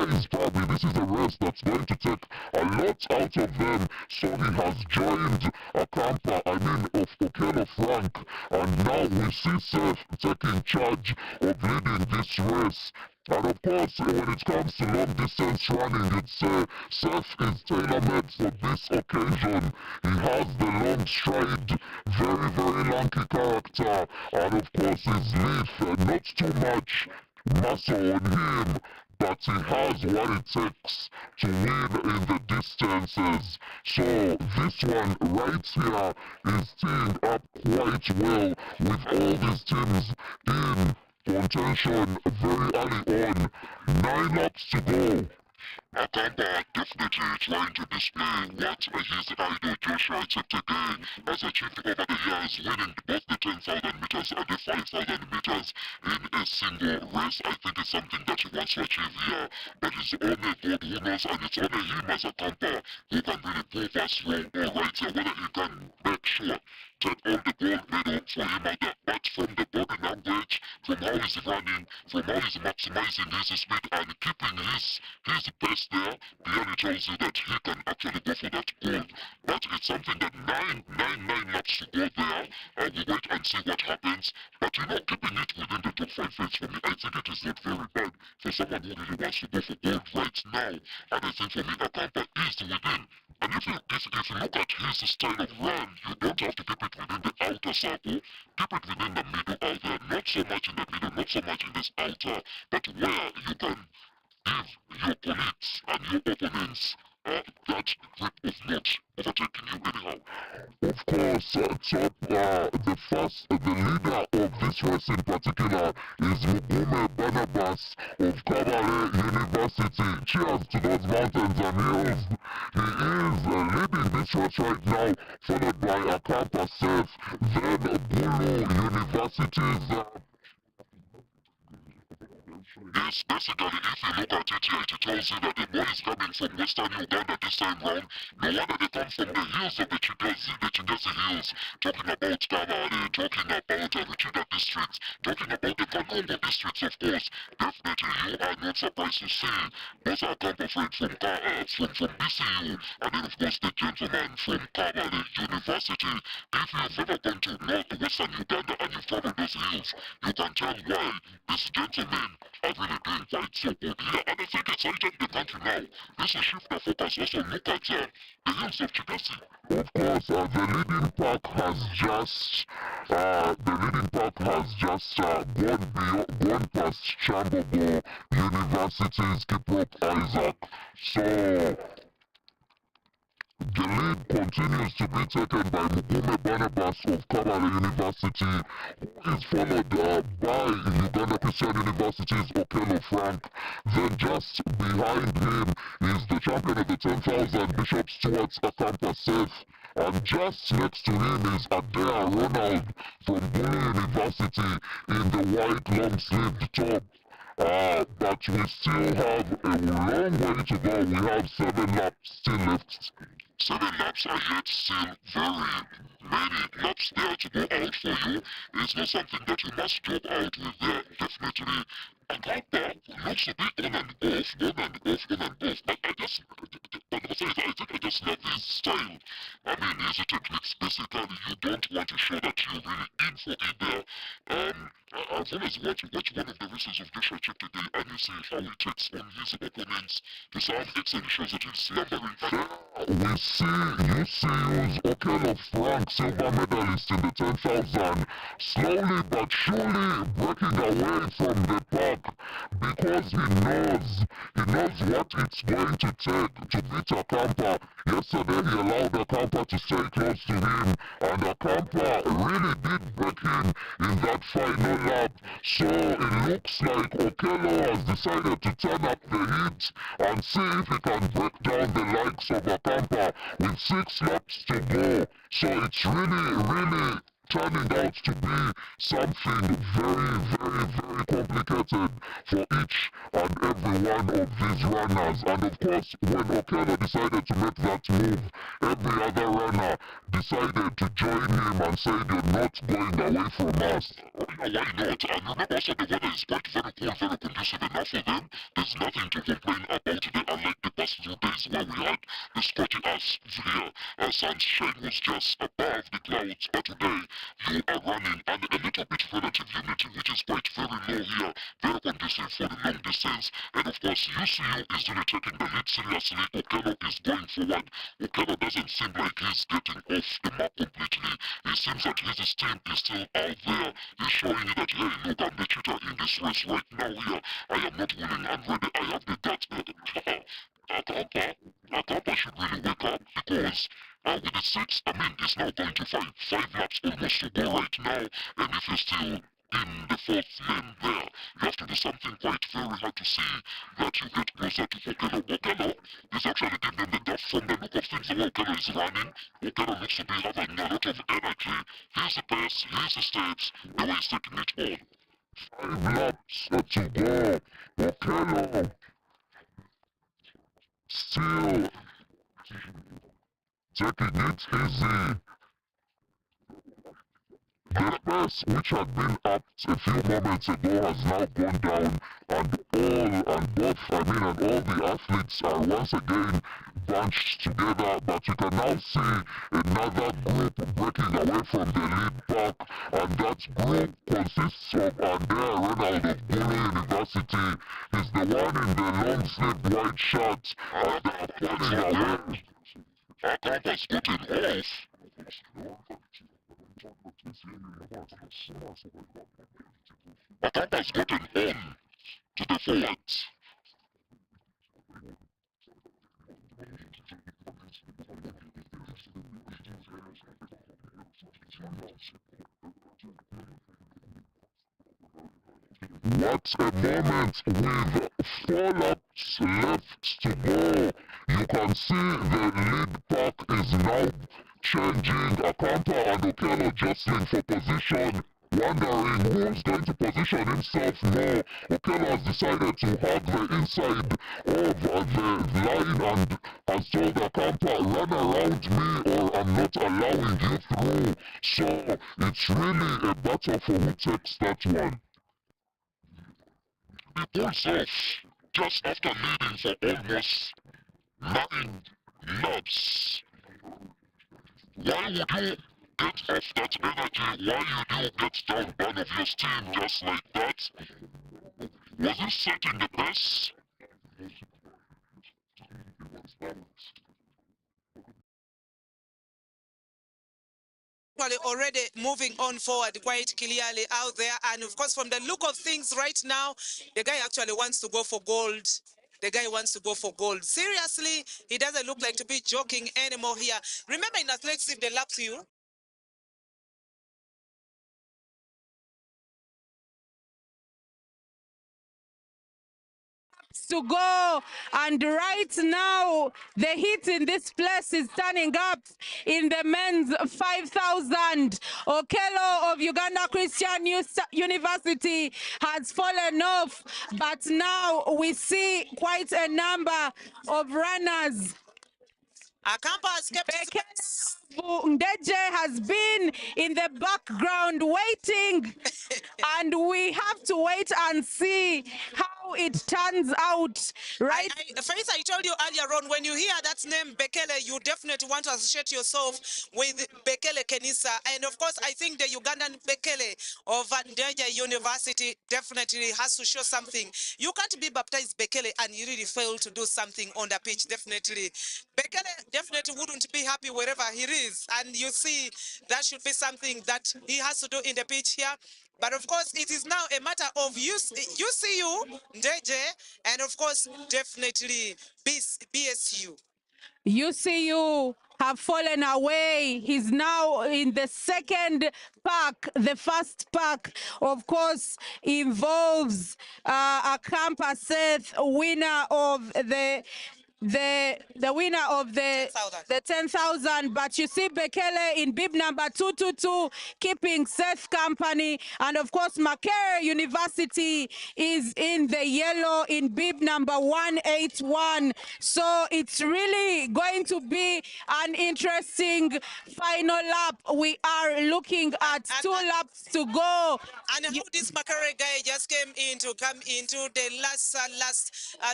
guys, probably this is a race that's going to take a lot out of them. So he has joined a camper, of Okello Frank, and now we see Seth taking charge of leading this race. And of course, when it comes to long distance running, it's Seth is tailor-made for this occasion. He has the long stride, very, very lanky character, and of course his leaf, not too much muscle on him, but he has what it takes to win in the distances. So this one right here is teamed up quite well with all these teams in contention very early on. 9 laps to go. Akamba definitely trying to display what his idol Joshua Cheptegei has achieved over the years, winning both the 10,000 meters and the 5,000 meters in a single race. I think it's something that he wants to achieve here, but it's only God who knows, and it's only him as a camper who can really prove us wrong or right here, whether he can make sure take all the gold medal for him out there. But from the body language, from how he's running, from how he's maximizing his speed and keeping his best there, clearly tells you that he can actually go for that gold. But it's something that nine laps to go there, and we wait and see what happens. But keeping it within the top 5 rates for me, I think it is not very bad for someone who really wants to go for gold right now. And I think for me, Akamba is within. And if you look at his style of run, you don't have to keep it within the outer circle, keep it within the middle out there, not so much in the middle, not so much in this outer, but where you can give your colleagues and your opponents that grip of not overtaking you anyhow. Of course, the leader of this race in particular is Mugume Barnabas of Kabale University. Cheers to those mountains and hills. He is leading this race right now, followed by Akampa Seth, then Bulu University's Yes, basically, if you look at it here, it tells you that the boy is coming from western Uganda this time round. No wonder they come from the hills of the Chigezi Hills, talking about Kabale, talking about the Chida districts, talking about the Kanongo districts, of course. Definitely, you are not surprised to see those are camper friends from BCU, and then, of course, the gentleman from Kabale University. If you've ever gone to northwestern Uganda and you've traveled those hills, you can tell why this gentleman are really doing quite so good here, and I think it's urgent the country now. This will shift the focus also look at the hills of Chigasi. Of course, the leading pack has just gone past Chambogo University's Kiprop Isaac. So the lead continues to be taken by Mugume Barnabas of Kabale University, who is followed by Uganda Christian University's Okello Frank. Then just behind him is the champion of the 10,000 Bishop Stuart's Akampa Seth. And just next to him is Adair Ronald from Bulu University in the white long-sleeved top. But we still have a long way to go. We have 7 laps still left. 7 laps are yet still very many laps there to go out for you. It's not something that you must drop out with there, definitely. And that part looks to be on and off. I just love his style. I mean, his techniques, basically, you don't want to show that you're really in for it there. I've always watched one of the races of Joshua Cheptegei, and you see how he takes on his opponents. To some extent, shows that he's slumbering. We see UCU's Okello Frank, silver medalist in the 10,000, slowly but surely breaking away from the pack, because he knows what it's going to take to beat Akampa. Yesterday he allowed Akampa to stay close to him, and Akampa really did break him in that final lap. So it looks like Okello has decided to turn up the heat and see if he can break down the likes of Akampa with 6 laps to go. So it's really turning out to be something very, very, very complicated for each and every one of these runners. And of course, when Okello decided to make that move, every other runner decided to join him and said, "You're not going away from us." Why not? And remember also the weather is quite very cool, very conducive enough for them. There's nothing to complain about today, unlike the past few days where we had the scorching as here. Sunshine was just above the clouds, but today you are running and a little bit relative humidity, which is quite very low here, very conducive for the long distance. And of course, UCU is really taking the lead seriously. Okello is going forward. Okello doesn't seem like he's getting off the map completely. It seems that his team is still out there. He's showing you that, hey, look, I'm the cheater in this race right now here. I am not winning. I'm ready. I have the guts. Akapa should really wake up because with the six, it's now going to five laps almost to go right now. And if you're still in the fourth lane there, you have to do something quite very hard to see that you get closer to Okello. Okello is actually giving them the duff from the look of things. The way Okello is running, Okello looks to be having a lot of energy. Here's the pace, here's the steps, the way he's taking it on. 5 laps to go. Okello still taking it easy. The pace, which had been up a few moments ago, has now gone down, and all the athletes are once again bunched together. But you can now see another group breaking away from the lead pack, and that group consists of Andrea Ronald of Gulu University. He's the one in the long-sleeved white shirt, and they are pulling away. Akapa's gotten off. Akapa's gotten on to the forwards. What a moment with 4 laps left to go. You can see the lead pack is now changing. Akampa and Okello jostling for position, wondering who's going to position himself more. Okello has decided to hug the inside of the line and has told Akampa, "Run around me or I'm not allowing you through." So it's really a battle for who takes that one. He pulls off just after leading for almost 9 laps. Why would you get off that energy? Why would you get down one of your team just like that? Was he setting the pace? Already moving on forward quite clearly out there, and of course from the look of things right now, the guy actually wants to go for gold. The guy wants to go for gold. Seriously, he doesn't look like to be joking anymore here. Remember in athletics, if they lap to you, to go, and right now the heat in this place is turning up in the men's 5,000. Okello of Uganda Christian University has fallen off, but now we see quite a number of runners. Akampa has kept Ndeje has been in the background waiting, and we have to wait and see how it turns out. Right? Faith, I told you earlier on, when you hear that name Bekele, you definitely want to associate yourself with Bekele Kenisa. And of course, I think the Ugandan Bekele of Ndeje University definitely has to show something. You can't be baptized Bekele and you really fail to do something on the pitch, definitely. Bekele definitely wouldn't be happy wherever he is, and you see that should be something that he has to do in the pitch here. But of course, it is now a matter of UCU, Ndeje, and of course, definitely BSU. UCU have fallen away. He's now in the second pack. The first pack, of course, involves Akampa Seth, winner of the the winner of the 10,000. But you see Bekele in bib number 222 keeping Seth company, and of course Makerere University is in the yellow in bib number 181. So it's really going to be an interesting final lap. We are looking at 2 laps to go. And how this Makerere guy just came in to come into the last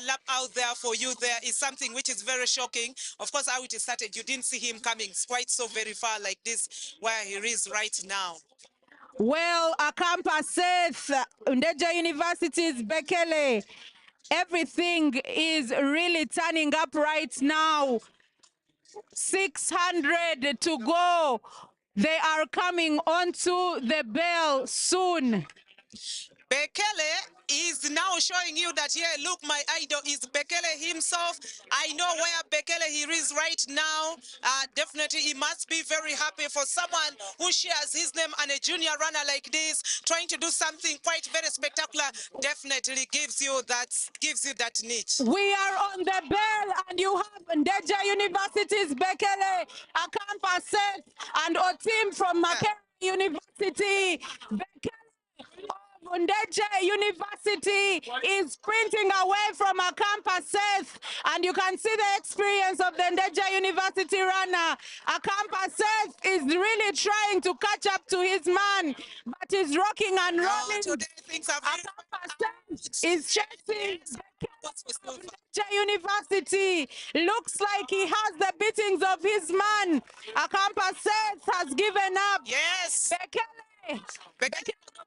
lap out there for you there is something which is very shocking. Of course, how it started, you didn't see him coming quite so very far like this, where he is right now. Well, Akampa Seth, Ndeja University's Bekele, everything is really turning up right now. 600 to go. They are coming onto the bell soon. Bekele is now showing you that, yeah, look, my idol is Bekele himself. I know where Bekele he is right now. Definitely, he must be very happy for someone who shares his name and a junior runner like this, trying to do something quite very spectacular. Definitely gives you that niche. We are on the bell, and you have Ndeja University's Bekele, Akampa Seth, and Otim from Makerere University. Bekele of Ndeja University is sprinting away from Akampa Seth, and you can see the experience of the Ndeja University runner. Akampa Seth is really trying to catch up to his man, but he's rocking and rolling. Today things have Akampa Seth is chasing Ndeja University. Looks like he has the beatings of his man. Akampa Seth has given up. Yes. Bekele.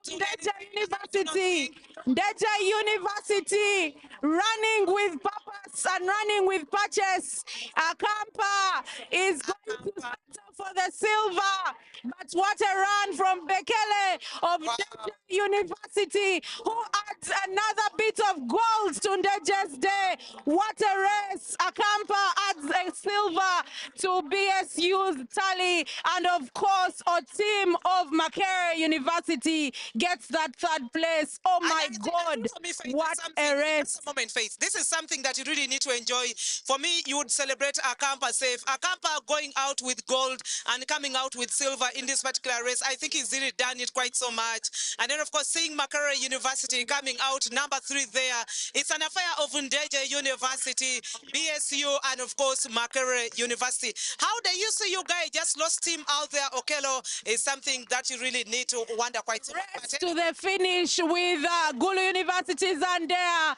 Ndeja University. Ndeja University running with purpose and running with purchase. Akampa is going to settle for the silver. But what a run from Bekele of Ndeja University, who adds another bit of gold to Ndeja's day. What a race. Akampa adds a silver to BSU's tally. And of course, our team of Makerere University gets that 3rd place. Oh my God, what a race. Just a moment, Faith. This is something that you really need to enjoy. For me, you would celebrate Akampa safe. Akampa going out with gold and coming out with silver in this particular race. I think he's really done it quite so much. And then, of course, seeing Makerere University coming out number 3 there. It's an affair of Ndeja University, BSU, and of course, Makerere University. How the UCU guy just lost him out there, Okello, is something that you really need to wonder quite so much. To the finish with Gulu University Zandea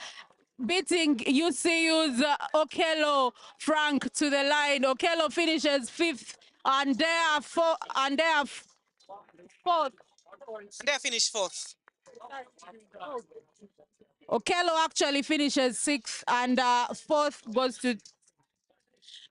beating UCU's Okello Frank to the line. Okello finishes 5th, and they are 4th. And they finished 4th. Okello actually finishes 6th, and 4th goes to.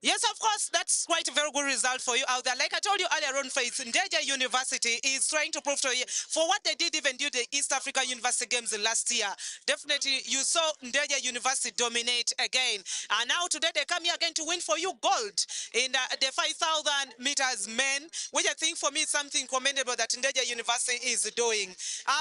Yes, of course, that's quite a very good result for you out there. Like I told you earlier on, Faith, Ndeja University is trying to prove to you for what they did even do the East Africa University Games last year. Definitely, you saw Ndeja University dominate again. And now today they come here again to win for you gold in the 5,000 meters men, which I think for me is something commendable that Ndeja University is doing.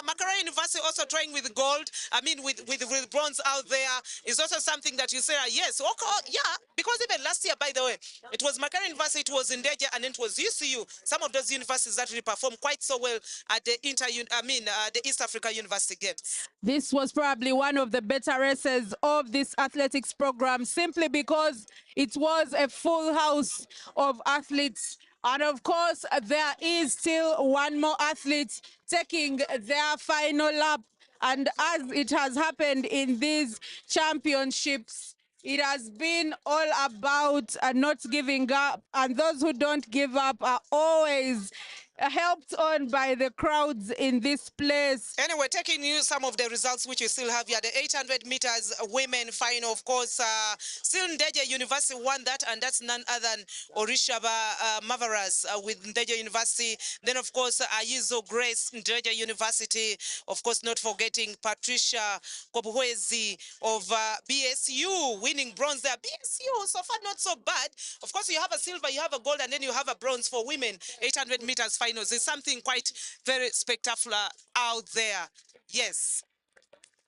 Makerere University also trying with gold, with bronze out there is also something that you say, yes, okay, yeah, because even last year, by the way, it was Makerere University, it was Ndeja, and it was UCU. Some of those universities that really performed quite so well at the the East Africa University Games. This was probably one of the better races of this athletics program, simply because it was a full house of athletes. And of course, there is still one more athlete taking their final lap. And as it has happened in these championships, it has been all about not giving up, and those who don't give up are always helped on by the crowds in this place. Anyway, taking you some of the results which you still have here. The 800 meters women final, of course, still Ndeja University won that, and that's none other than Orishaba Mavaras with Ndeja University. Then, of course, Ayizo Grace, Ndeja University. Of course, not forgetting Patricia Kobuhwezi of BSU winning bronze there. BSU, so far not so bad. Of course, you have a silver, you have a gold, and then you have a bronze for women. 800 meters finals is something quite very spectacular out there. Yes.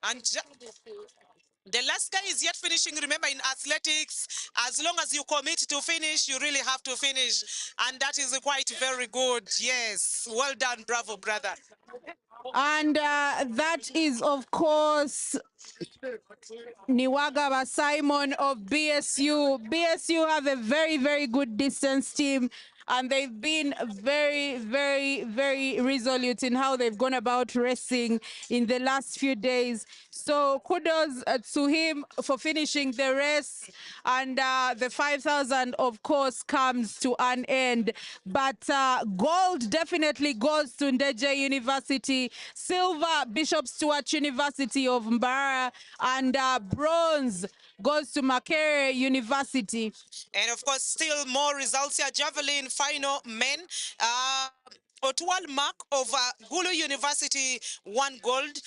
And The last guy is yet finishing. Remember, in athletics, as long as you commit to finish, you really have to finish. And that is quite very good. Yes. Well done. Bravo, brother. And that is, of course, Niwagaba Simon of BSU. BSU have a very, very good distance team, and they've been very, very, very resolute in how they've gone about racing in the last few days. So kudos to him for finishing the race, and the 5,000, of course, comes to an end. But gold definitely goes to Ndeje University, silver Bishop Stewart University of Mbara, and bronze goes to Makerere University. And of course, still more results here. Javelin final men. Otwal Mark of Gulu University won gold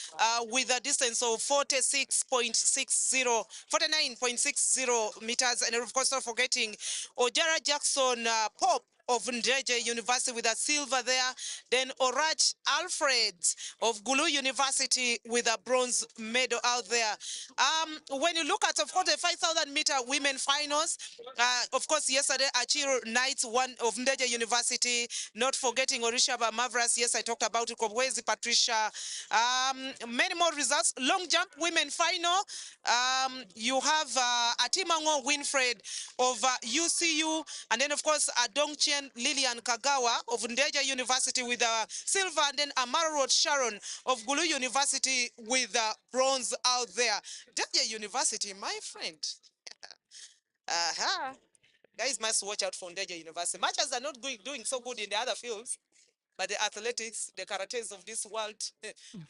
with a distance of 49.60 meters. And of course, not forgetting Ojara Jackson Pope of Ndeje University with a silver there. Then Orach Alfred of Gulu University with a bronze medal out there. When you look at, of course, the 5,000-meter women finals, of course, yesterday, Achiro Knights, one of Ndeje University, not forgetting Orishaba Mavras. Yes, I talked about it. Kobwezi Patricia. Many more results. Long jump women final. You have Atimango Winfred of UCU, and then, of course, Dongchen Lilian Kagawa of Ndeje University with silver, and then Amarot Sharon of Gulu University with bronze out there. Ndeje University, my friend. Aha. Guys must watch out for Ndeje University. Much as they're not doing so good in the other fields, but the athletics, the karates of this world,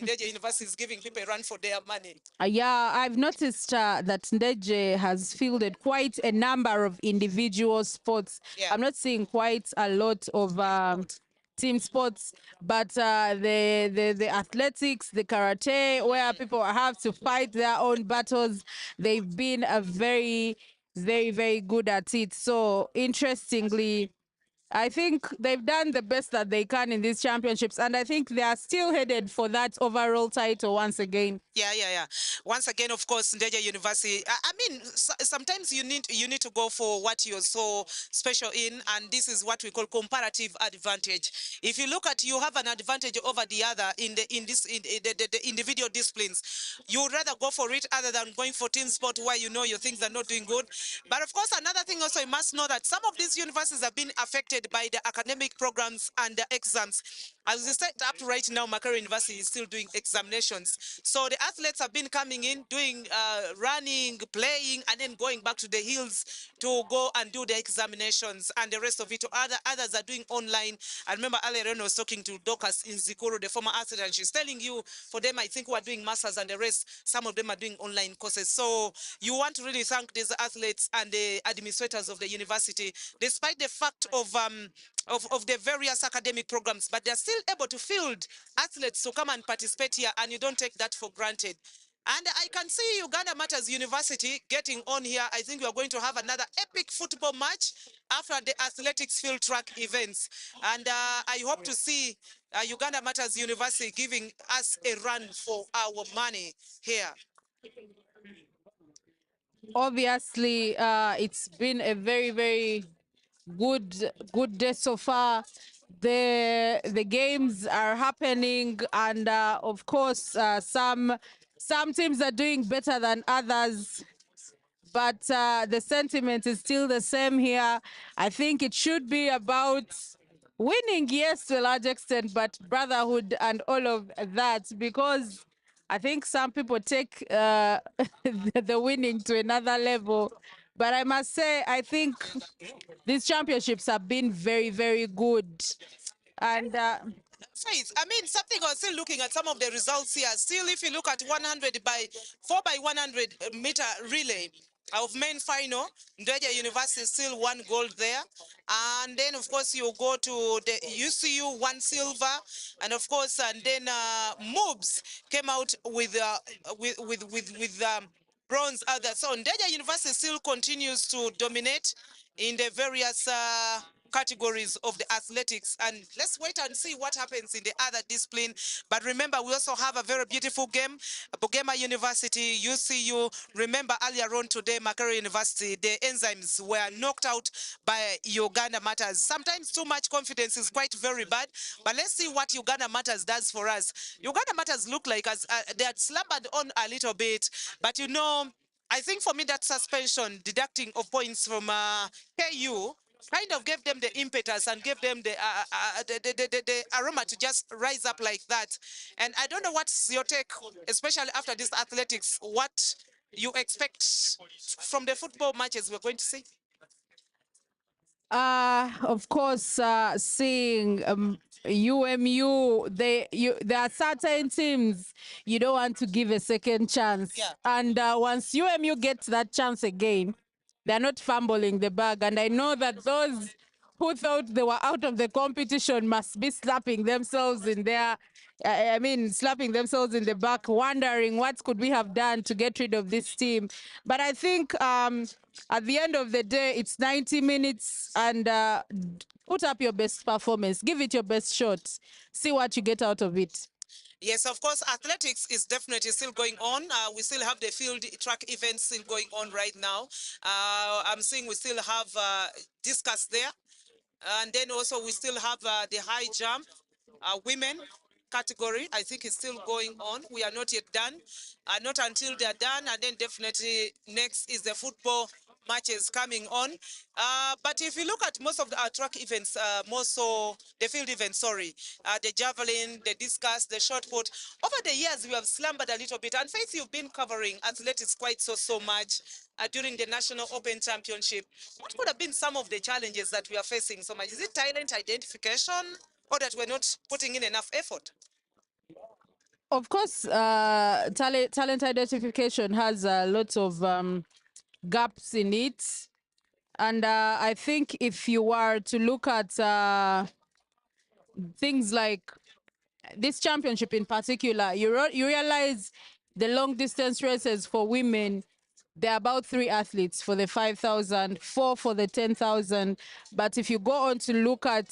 Ndeje University is giving people a run for their money. Yeah, I've noticed that Ndeje has fielded quite a number of individual sports. Yeah. I'm not seeing quite a lot of team sports, but the athletics, the karate, where people have to fight their own battles, they've been a very, very, very good at it. So interestingly, I think they've done the best that they can in these championships, and I think they are still headed for that overall title once again. Yeah. Once again, of course, Ndeje University. I mean, sometimes you need to go for what you're so special in, and this is what we call comparative advantage. If you look at, you have an advantage over the other in the individual disciplines. You would rather go for it other than going for team sport where you know your things are not doing good. But of course, another thing also, you must know that some of these universities have been affected by the academic programs and the exams. As we said, up to right now, Makerere University is still doing examinations. So the athletes have been coming in, doing running, playing, and then going back to the hills to go and do the examinations and the rest of it. Others are doing online. I remember earlier on I was talking to Dorcas in Zikuru, the former athlete, and she's telling you, for them, I think who are doing masters and the rest, some of them are doing online courses. So you want to really thank these athletes and the administrators of the university, despite the fact of the various academic programs, but they're still able to field athletes to come and participate here, and you don't take that for granted. And I can see Uganda Matters University getting on here. I think we are going to have another epic football match after the athletics field track events. And I hope to see Uganda Matters University giving us a run for our money here. Obviously, it's been a very, very good day so far. The games are happening, and of course, some teams are doing better than others, but the sentiment is still the same here. I think it should be about winning, yes, to a large extent, but brotherhood and all of that, because I think some people take the winning to another level. But I must say, I think these championships have been very, very good. And Faith, I mean, something I was still looking at some of the results here. Still, if you look at 100 by 4 by 100 meter relay of main final, Ndeje University still won gold there. And then, of course, you go to the UCU, one silver. And of course, and then Moobs came out with bronze other. So Ndeje University still continues to dominate in the various categories of the athletics, and let's wait and see what happens in the other discipline. But remember, we also have a very beautiful game. Bugema University, UCU. Remember earlier on today, Makerere University, the enzymes were knocked out by Uganda Matters. Sometimes too much confidence is quite very bad, but let's see what Uganda Matters does for us. Uganda Matters look like as they had slumbered on a little bit, but you know, I think for me that suspension, deducting of points from KU, kind of gave them the impetus and gave them the aroma to just rise up like that. And I don't know what's your take, especially after this athletics, what you expect from the football matches we're going to see? Of course, seeing UMU, there are certain teams you don't want to give a second chance. Yeah. And once UMU gets that chance again, they're not fumbling the bag. And I know that those who thought they were out of the competition must be slapping themselves in their, I mean, slapping themselves in the back, wondering what could we have done to get rid of this team. But I think at the end of the day, it's 90 minutes and put up your best performance. Give it your best shot. See what you get out of it. Yes, of course, athletics is definitely still going on. We still have the field track events still going on right now. I'm seeing we still have discus there. And then also we still have the high jump women category. I think it's still going on. We are not yet done. Not until they're done. And then definitely next is the football matches coming on. But if you look at most of the track events, more so the field events, sorry, the javelin, the discus, the shot put, over the years we have slumbered a little bit. And Faith, you've been covering athletics quite so much during the National Open Championship. What could have been some of the challenges that we are facing so much? Is it talent identification or that we're not putting in enough effort? Of course, talent identification has lots of gaps in it. And I think if you were to look at things like this championship in particular, you realize the long distance races for women, there are about 3 athletes for the 5,000, 4 for the 10,000. But if you go on to look at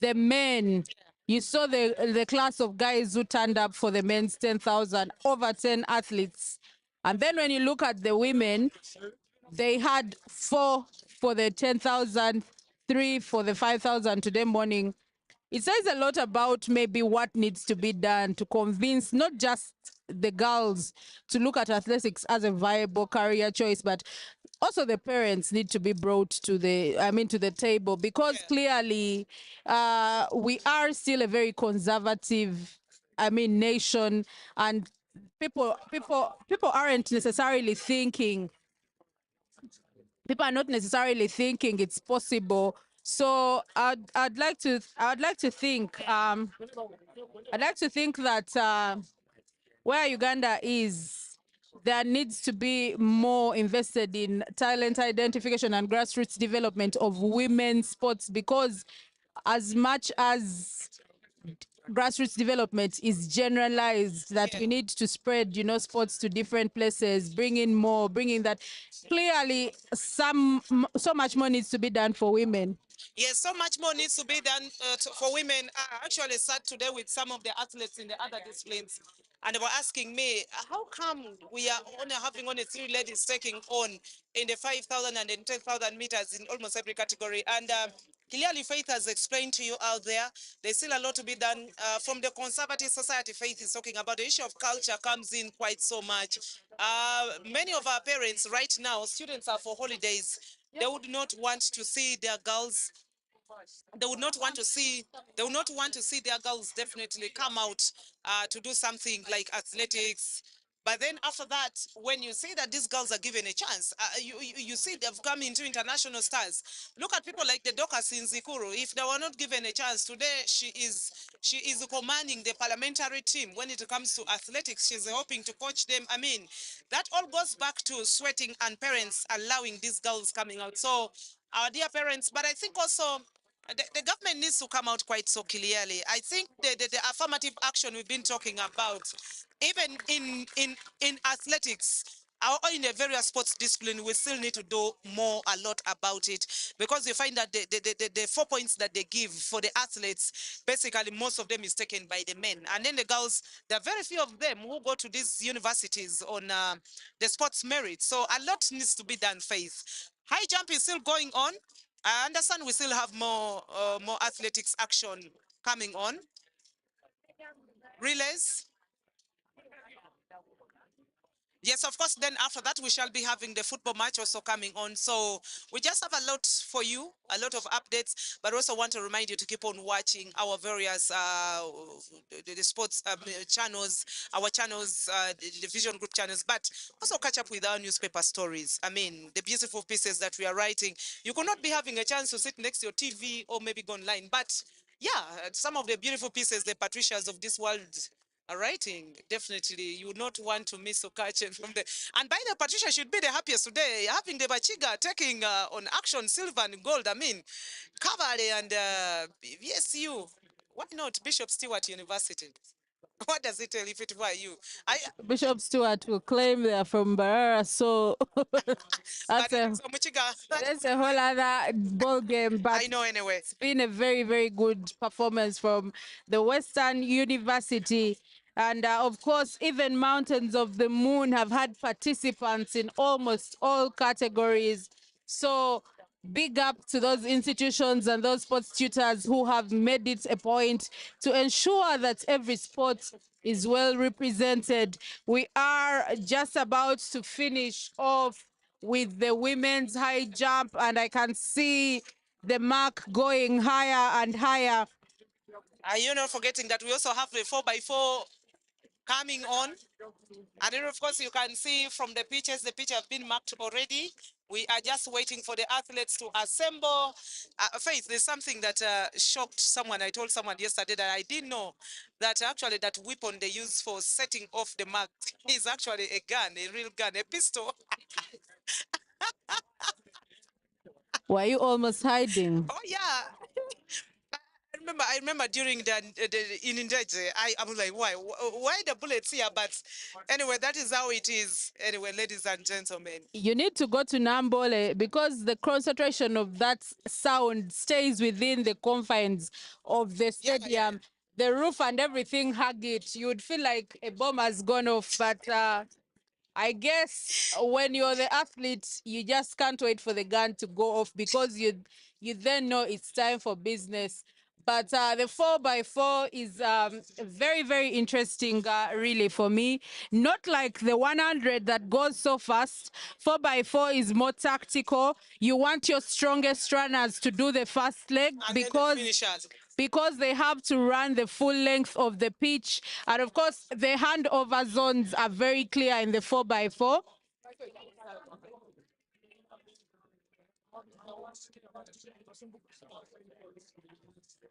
the men, you saw the class of guys who turned up for the men's 10,000, over 10 athletes. And then when you look at the women, they had 4 for the 10,000, 3 for the 5,000 today morning. It says a lot about maybe what needs to be done to convince not just the girls to look at athletics as a viable career choice, but also the parents need to be brought to the table, because clearly we are still a very conservative, nation, and people aren't necessarily thinking people are not necessarily thinking it's possible. So I'd like to think that where Uganda is, there needs to be more invested in talent identification and grassroots development of women's sports, because as much as grassroots development is generalized, that we need to spread, sports to different places, bring in more, bring in that. Clearly, so much more needs to be done for women. Yes, so much more needs to be done for women. I actually sat today with some of the athletes in the other disciplines, and they were asking me, how come we are only having only 3 ladies taking on in the 5,000 and 10,000 meters in almost every category? And clearly, Faith has explained to you out there, there's still a lot to be done. From the conservative society, Faith is talking about the issue of culture comes in quite so much. Many of our parents right now, students are for holidays. They would not want to see their girls they would not want to see their girls definitely come out to do something like athletics. But then after that, when you see that these girls are given a chance, you see they've come into international stars. Look at people like the Dokas in Zikuru. If they were not given a chance today, she is commanding the parliamentary team. When it comes to athletics, she's hoping to coach them. I mean, that all goes back to sweating and parents allowing these girls coming out. So our dear parents, but I think also the government needs to come out quite so clearly. I think the affirmative action we've been talking about, even in athletics, in a various sports discipline, we still need to do a lot about it, because you find that the 4 points that they give for the athletes, basically most of them is taken by the men. And then the girls, there are very few of them who go to these universities on the sports merit. So a lot needs to be done, Faith. High jump is still going on. I understand we still have more athletics action coming on. Relays. Yes, of course. Then after that, we shall be having the football match also coming on. So we just have a lot for you, a lot of updates, but also want to remind you to keep on watching our various the sports channels, our channels, the Vision Group channels, but also catch up with our newspaper stories. I mean, the beautiful pieces that we are writing. You could not be having a chance to sit next to your TV or maybe go online, but yeah, some of the beautiful pieces, the Patricias of this world writing, definitely you would not want to miss Okachen from the. And by the way, Patricia should be the happiest today, having the Bachiga taking on action silver and gold. I mean, Cavalry and VSU. Why not Bishop Stewart University? What does it tell if it were you? Bishop Stewart will claim they're from Barara, so that's a that's a whole other ball game. But I know anyway. it's been a very, very good performance from the Western University. And of course, even Mountains of the Moon have had participants in almost all categories. So big up to those institutions and those sports tutors who have made it a point to ensure that every sport is well represented. We are just about to finish off with the women's high jump, and I can see the mark going higher and higher. Are you not forgetting that we also have the 4x4 coming on? And then, of course, you can see from the pitches, the pitch have been marked already. We are just waiting for the athletes to assemble. Faith, there's something that shocked someone. I told someone yesterday that I didn't know that actually that weapon they use for setting off the mark is actually a gun, a real gun, a pistol. Were you almost hiding? Oh, yeah. I remember during the in Indeje, I was like, why the bullets here? But anyway, that is how it is. Anyway, ladies and gentlemen. You need to go to Nambole because the concentration of that sound stays within the confines of the stadium. The roof and everything hug it. You would feel like a bomb has gone off, but I guess when you're the athlete, you just can't wait for the gun to go off because you then know it's time for business. But the 4x4 is very, very interesting, really, for me. Not like the 100 that goes so fast. 4x4 is more tactical. You want your strongest runners to do the first leg And because they have to run the full length of the pitch. And of course, the handover zones are very clear in the 4x4.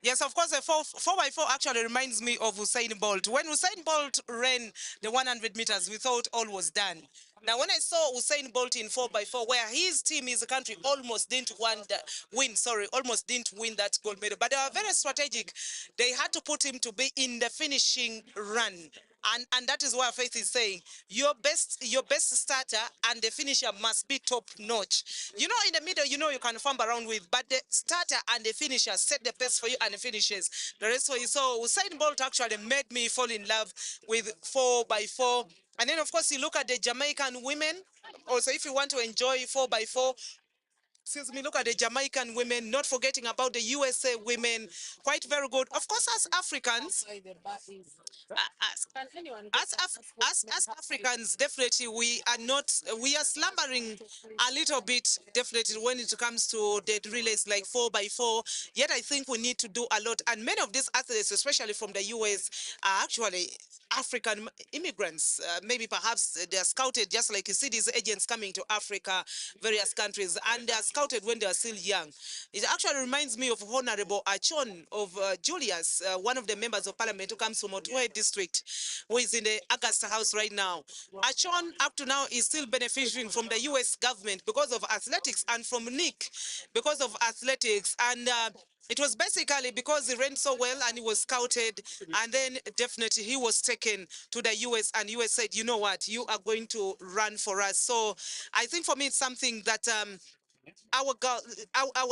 Yes, of course, the 4x4 actually reminds me of Usain Bolt. When Usain Bolt ran the 100 meters, we thought all was done. Now, when I saw Usain Bolt in 4x4, where his team, his country, almost didn't almost didn't win that gold medal. But they were very strategic. They had to put him to be in the finishing run. And that is why Faith is saying your best starter and the finisher must be top notch. You know, in the middle, you can fumble around with, but the starter and the finisher set the pace for you and the finishes the rest for you. So Usain Bolt actually made me fall in love with 4x4. And then, of course, you look at the Jamaican women. Also, if you want to enjoy 4x4, excuse me, look at the Jamaican women, not forgetting about the USA women, quite very good. Of course, as Africans, as Africans, definitely we are slumbering a little bit, definitely when it comes to the relays like 4x4. Yet I think we need to do a lot. And many of these athletes, especially from the US, are actually African immigrants. Maybe perhaps they are scouted just like you see these agents coming to Africa, various countries, and they are scouted scouted when they were still young. It actually reminds me of Honorable Achon of Julius, one of the members of parliament who comes from Otwoe district, who is in the Augusta House right now. Achon, up to now, is still benefiting from the US government because of athletics, and from Nick because of athletics. And it was basically because he ran so well and he was scouted, and then definitely he was taken to the US, and US said, you know what, you are going to run for us. So I think for me it's something that our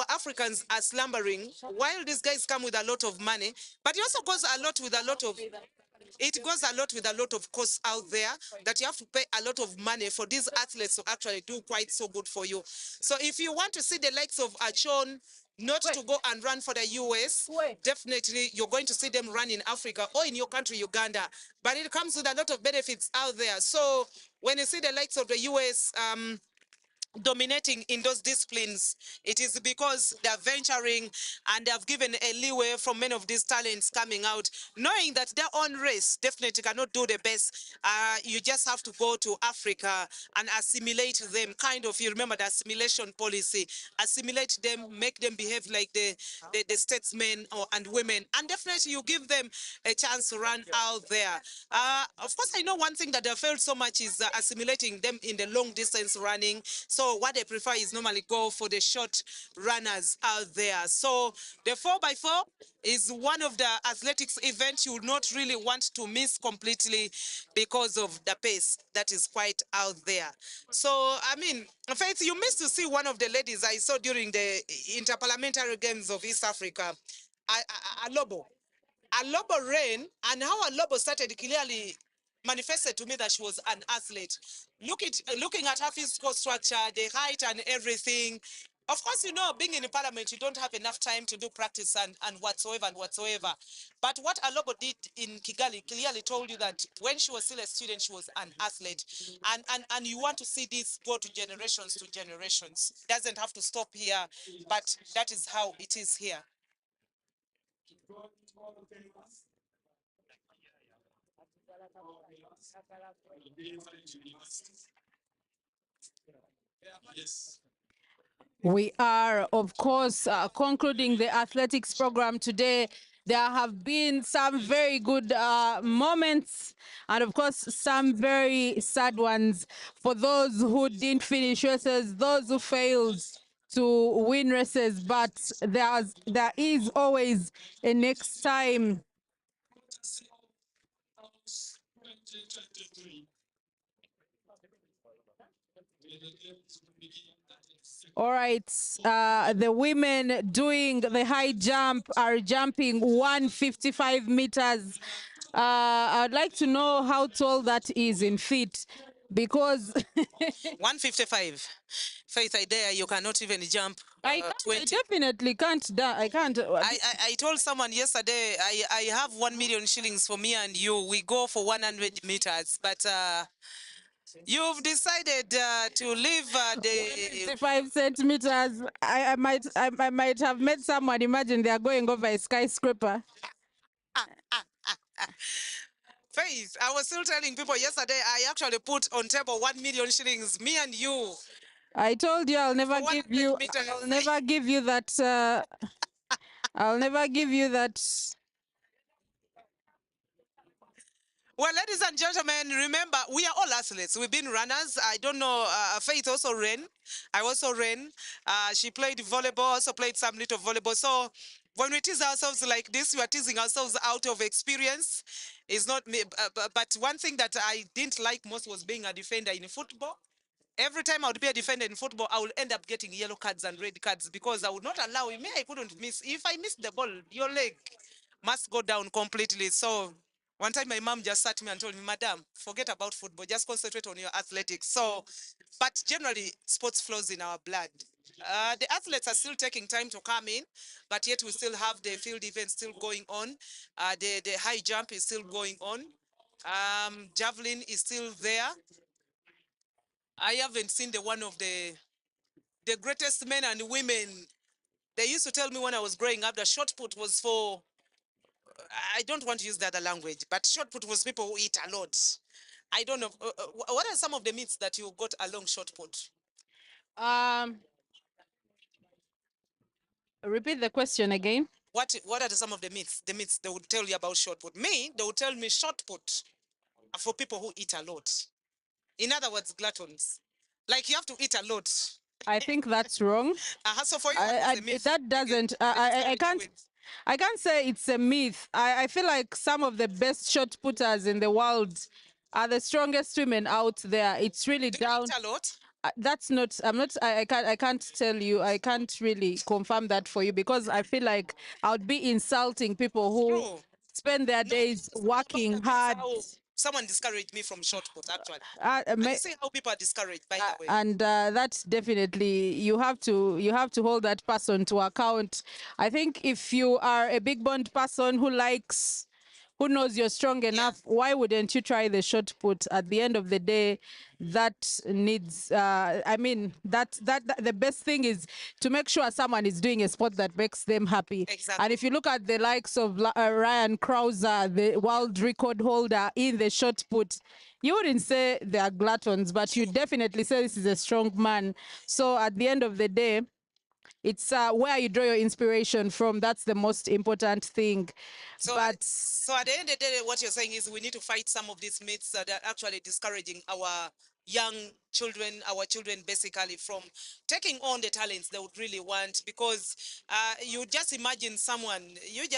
Africans are slumbering, while these guys come with a lot of money, but it also goes a lot with a lot of costs out there, that you have to pay a lot of money for these athletes to actually do quite so good for you. So if you want to see the likes of Achon not to go and run for the US, definitely you're going to see them run in Africa or in your country, Uganda. But it comes with a lot of benefits out there. So when you see the likes of the US, dominating in those disciplines, it is because they are venturing and they have given a leeway from many of these talents coming out, knowing that their own race definitely cannot do the best. You just have to go to Africa and assimilate them, kind of. You remember the assimilation policy, assimilate them, make them behave like the statesmen and women, and definitely you give them a chance to run out there. Of course, I know one thing that they failed so much is assimilating them in the long distance running. So what they prefer is normally go for the short runners out there. So the 4x4 is one of the athletics events you would not really want to miss completely because of the pace that is quite out there. So, I mean, Faith, you missed to see one of the ladies I saw during the Interparliamentary Games of East Africa, Alobo. Alobo ran, and how Alobo started clearly manifested to me that she was an athlete. Looking at her physical structure, the height and everything. Of course, you know, being in the parliament, you don't have enough time to do practice and whatsoever and whatsoever. But what Alobo did in Kigali clearly told you that when she was still a student, she was an athlete. And you want to see this go to generations. Doesn't have to stop here, but that is how it is here. We are, of course, concluding the athletics program today. There have been some very good moments, and of course, some very sad ones for those who didn't finish races, those who failed to win races. But there is always a next time. All right, the women doing the high jump are jumping 155 meters. I'd like to know how tall that is in feet, because 155. Faith, I dare you cannot even jump I 20. definitely can't. I can't. I told someone yesterday I have 1 million shillings for me and you. We go for 100 meters, but you've decided to leave the 55 centimeters. I might have made someone imagine they are going over a skyscraper. Faith. I was still telling people yesterday I actually put on table 1 million shillings, me and you. I told you I'll never For give 100 you. meters. I'll never give you that. I'll never give you that. Well, ladies and gentlemen, remember, we are all athletes. We've been runners. I don't know, Faith also ran. I also ran. She played volleyball, also played some little volleyball. So when we tease ourselves like this, we are teasing ourselves out of experience. It's not me. But one thing that I didn't like most was being a defender in football. Every time I would be a defender in football, I would end up getting yellow cards and red cards because I would not allow it. Me, I couldn't miss. If I missed the ball, your leg must go down completely. So one time my mom just sat me and told me, Madam, forget about football, just concentrate on your athletics. So, but generally, sports flows in our blood. The athletes are still taking time to come in, but yet we still have the field events still going on. The high jump is still going on. Javelin is still there. I haven't seen the one of the greatest men and women. They used to tell me when I was growing up that shot put was for, I don't want to use the other language, but short put was people who eat a lot. I don't know. What are some of the myths that you got along short put? Um, Repeat the question again. What are some of the myths? The myths they would tell you about shot put. Me, they would tell me shot put are for people who eat a lot. In other words, gluttons. Like you have to eat a lot. I think that's wrong. So for you, what was the myth? That doesn't. I can't. I can't say it's a myth. I feel like some of the best shot putters in the world are the strongest women out there. It's really Do down. you eat a lot? That's not. I'm not. I can't tell you. I can't really confirm that for you because I feel like I would be insulting people who True. spend their No, days working that's hard. how someone discouraged me from shot put, actually. Uh, And ma- you see how people are discouraged, by the way. and that's definitely you have to hold that person to account. I think if you are a big bond person who knows you're strong enough, why wouldn't you try the shot put? At the end of the day, that needs I mean that the best thing is to make sure someone is doing a sport that makes them happy. Exactly. And if you look at the likes of Ryan Krauser, the world record holder in the shot put, you wouldn't say they are gluttons, but you definitely say this is a strong man. So at the end of the day, it's where you draw your inspiration from. That's the most important thing. So, so at the end of the day, what you're saying is we need to fight some of these myths that are actually discouraging our young children, our children basically from taking on the talents they would really want. Because you just imagine you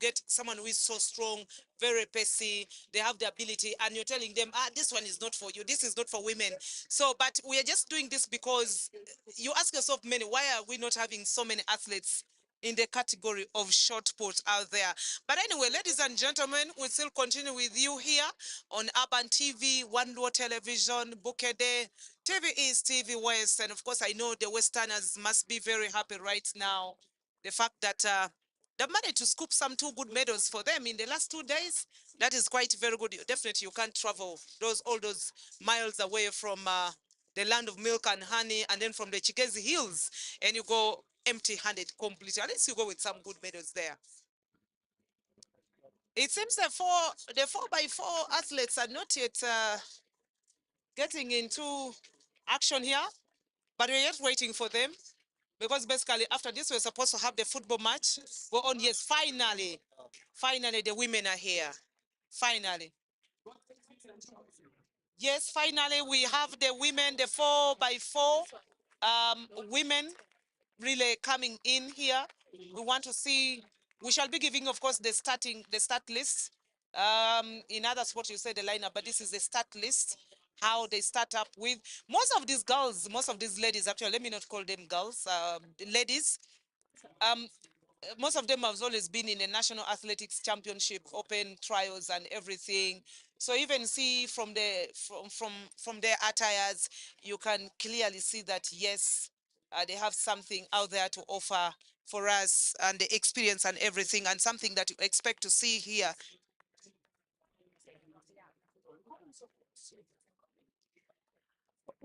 get someone who is so strong, very pacey, they have the ability, and you're telling them, this one is not for you, this is not for women. So, but we are just doing this because you ask yourself, many, why are we not having so many athletes in the category of short put out there? But anyway, ladies and gentlemen, we still continue with you here on Urban TV, One Law Television, Bukede. TV is TV West. And of course, I know the Westerners must be very happy right now. The fact that they managed to scoop some 2 good medals for them in the last 2 days. That is quite very good. Definitely, you can't travel all those miles away from the land of milk and honey, and then from the Chikezi Hills, and you go empty-handed completely. Unless you go with some good medals there. It seems the 4x4 athletes are not yet getting into action here, but we're yet waiting for them because basically after this we're supposed to have the football match go on. Yes, finally the women are here. Finally. Yes, finally we have the women, the 4x4 women really coming in here. We want to see, we shall be giving, of course, the start list. In other sports, you say the lineup, but this is the start list, how they start up with. Most of these girls, most of these ladies, actually, let me not call them girls, ladies, most of them have always been in the National Athletics Championship, open trials and everything. So even see from their attires, you can clearly see that yes, they have something out there to offer for us, and the experience and everything, and something that you expect to see here.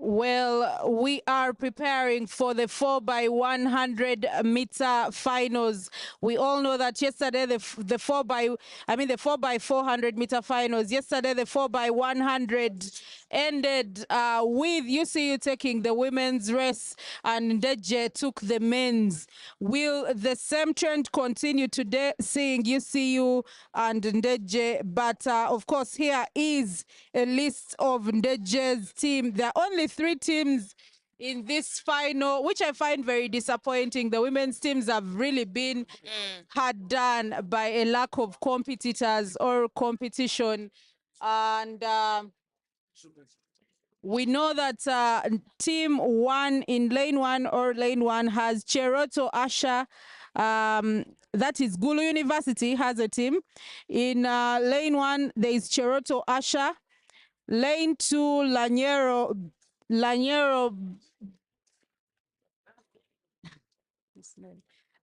Well, we are preparing for the 4x100 meter finals. We all know that yesterday the 4x400 meter finals. Yesterday the 4x100 ended with UCU taking the women's race and Ndeje took the men's. Will the same trend continue today, seeing UCU and Ndeje? But of course, here is a list of Ndeje's team. There are only 3 teams in this final, which I find very disappointing. The women's teams have really been hard done by a lack of competitors or competition. And we know that team 1 in lane 1 or lane 1 has Cheroto Asha. That is Gulu University has a team. In lane 1, there is Cheroto Asha. Lane 2,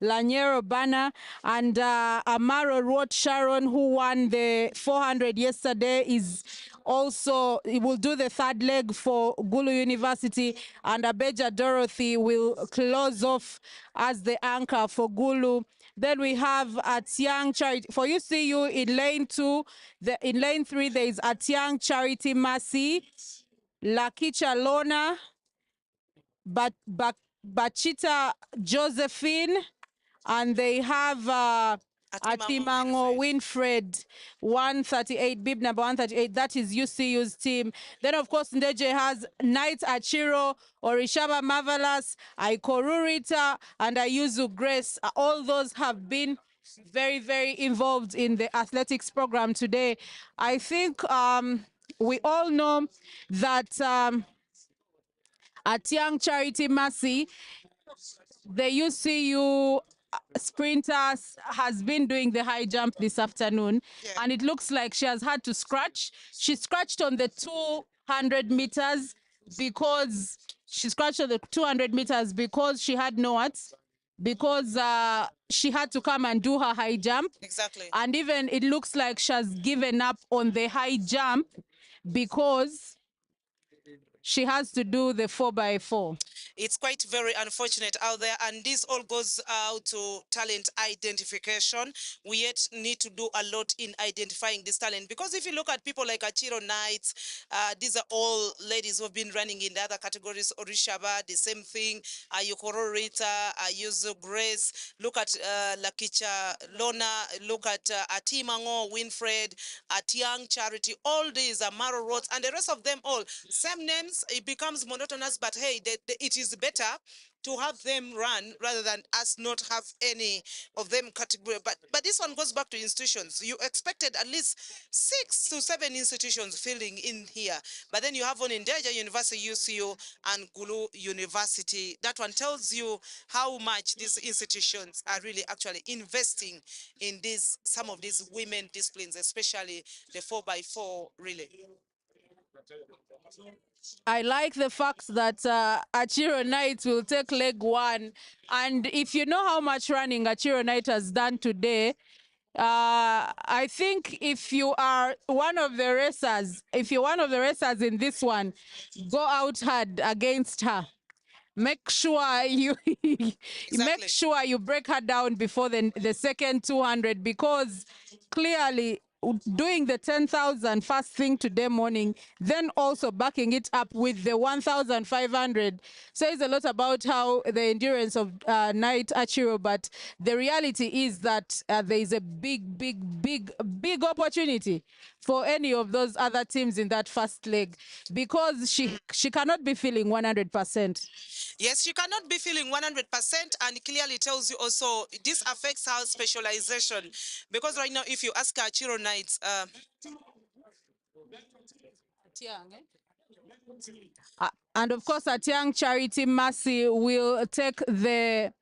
Laniero Bana, and Amaro Roth Sharon, who won the 400 yesterday, is also, he will do the 3rd leg for Gulu University, and Abeja Dorothy will close off as the anchor for Gulu. Then we have Atiang Charity. For UCU in lane 2, in lane 3, there is Atiang Charity Mercy, Lakicha Lona, Bachita Josephine, And they have Atimango, Winfred, 138, bib number 138. That is UCU's team. Then, of course, Ndeje has Knight Achiro, Orishaba Marvelous, Aikorurita, and Ayuzu Grace. All those have been very, very involved in the athletics program today. I think we all know that at Young Charity Mercy, the UCU sprinters has been doing the high jump this afternoon, and it looks like she has had to scratch. She scratched on the 200 meters because she scratched on the 200 meters because she had no words, because she had to come and do her high jump. Exactly. And even it looks like she has given up on the high jump because she has to do the 4x4. It's quite very unfortunate out there, and this all goes out to talent identification. We yet need to do a lot in identifying this talent, because if you look at people like Achiro Knights, these are all ladies who have been running in the other categories. Orishaba, the same thing. Ayukoro Rita, Ayuzu Grace. Look at Lakicha Lona. Look at Atimango, Winfred, Atiang Charity. All these are Maro Roads, and the rest of them all same names. It becomes monotonous, but hey, it is better to have them run rather than us not have any of them category. But this one goes back to institutions. You expected at least 6 to 7 institutions filling in here, but then you have one in Deja University, UCU, and Gulu University. That one tells you how much these institutions are really actually investing in some of these women disciplines, especially the 4x4 relay. I like the fact that Achiro Knight will take leg one. And if you know how much running Achiro Knight has done today, I think if you are one of the racers, in this one, go out hard against her. Make sure you make sure you break her down before the second 200, because clearly doing the 10,000 first thing today morning, then also backing it up with the 1,500 says a lot about how the endurance of Knight Achiro. But the reality is that there is a big opportunity for any of those other teams in that first leg, because she cannot be feeling 100%. Yes, she cannot be feeling 100%, and clearly tells you also this affects her specialization. Because right now, if you ask her Chiro Knights, and of course, at Young Charity Mercy will take the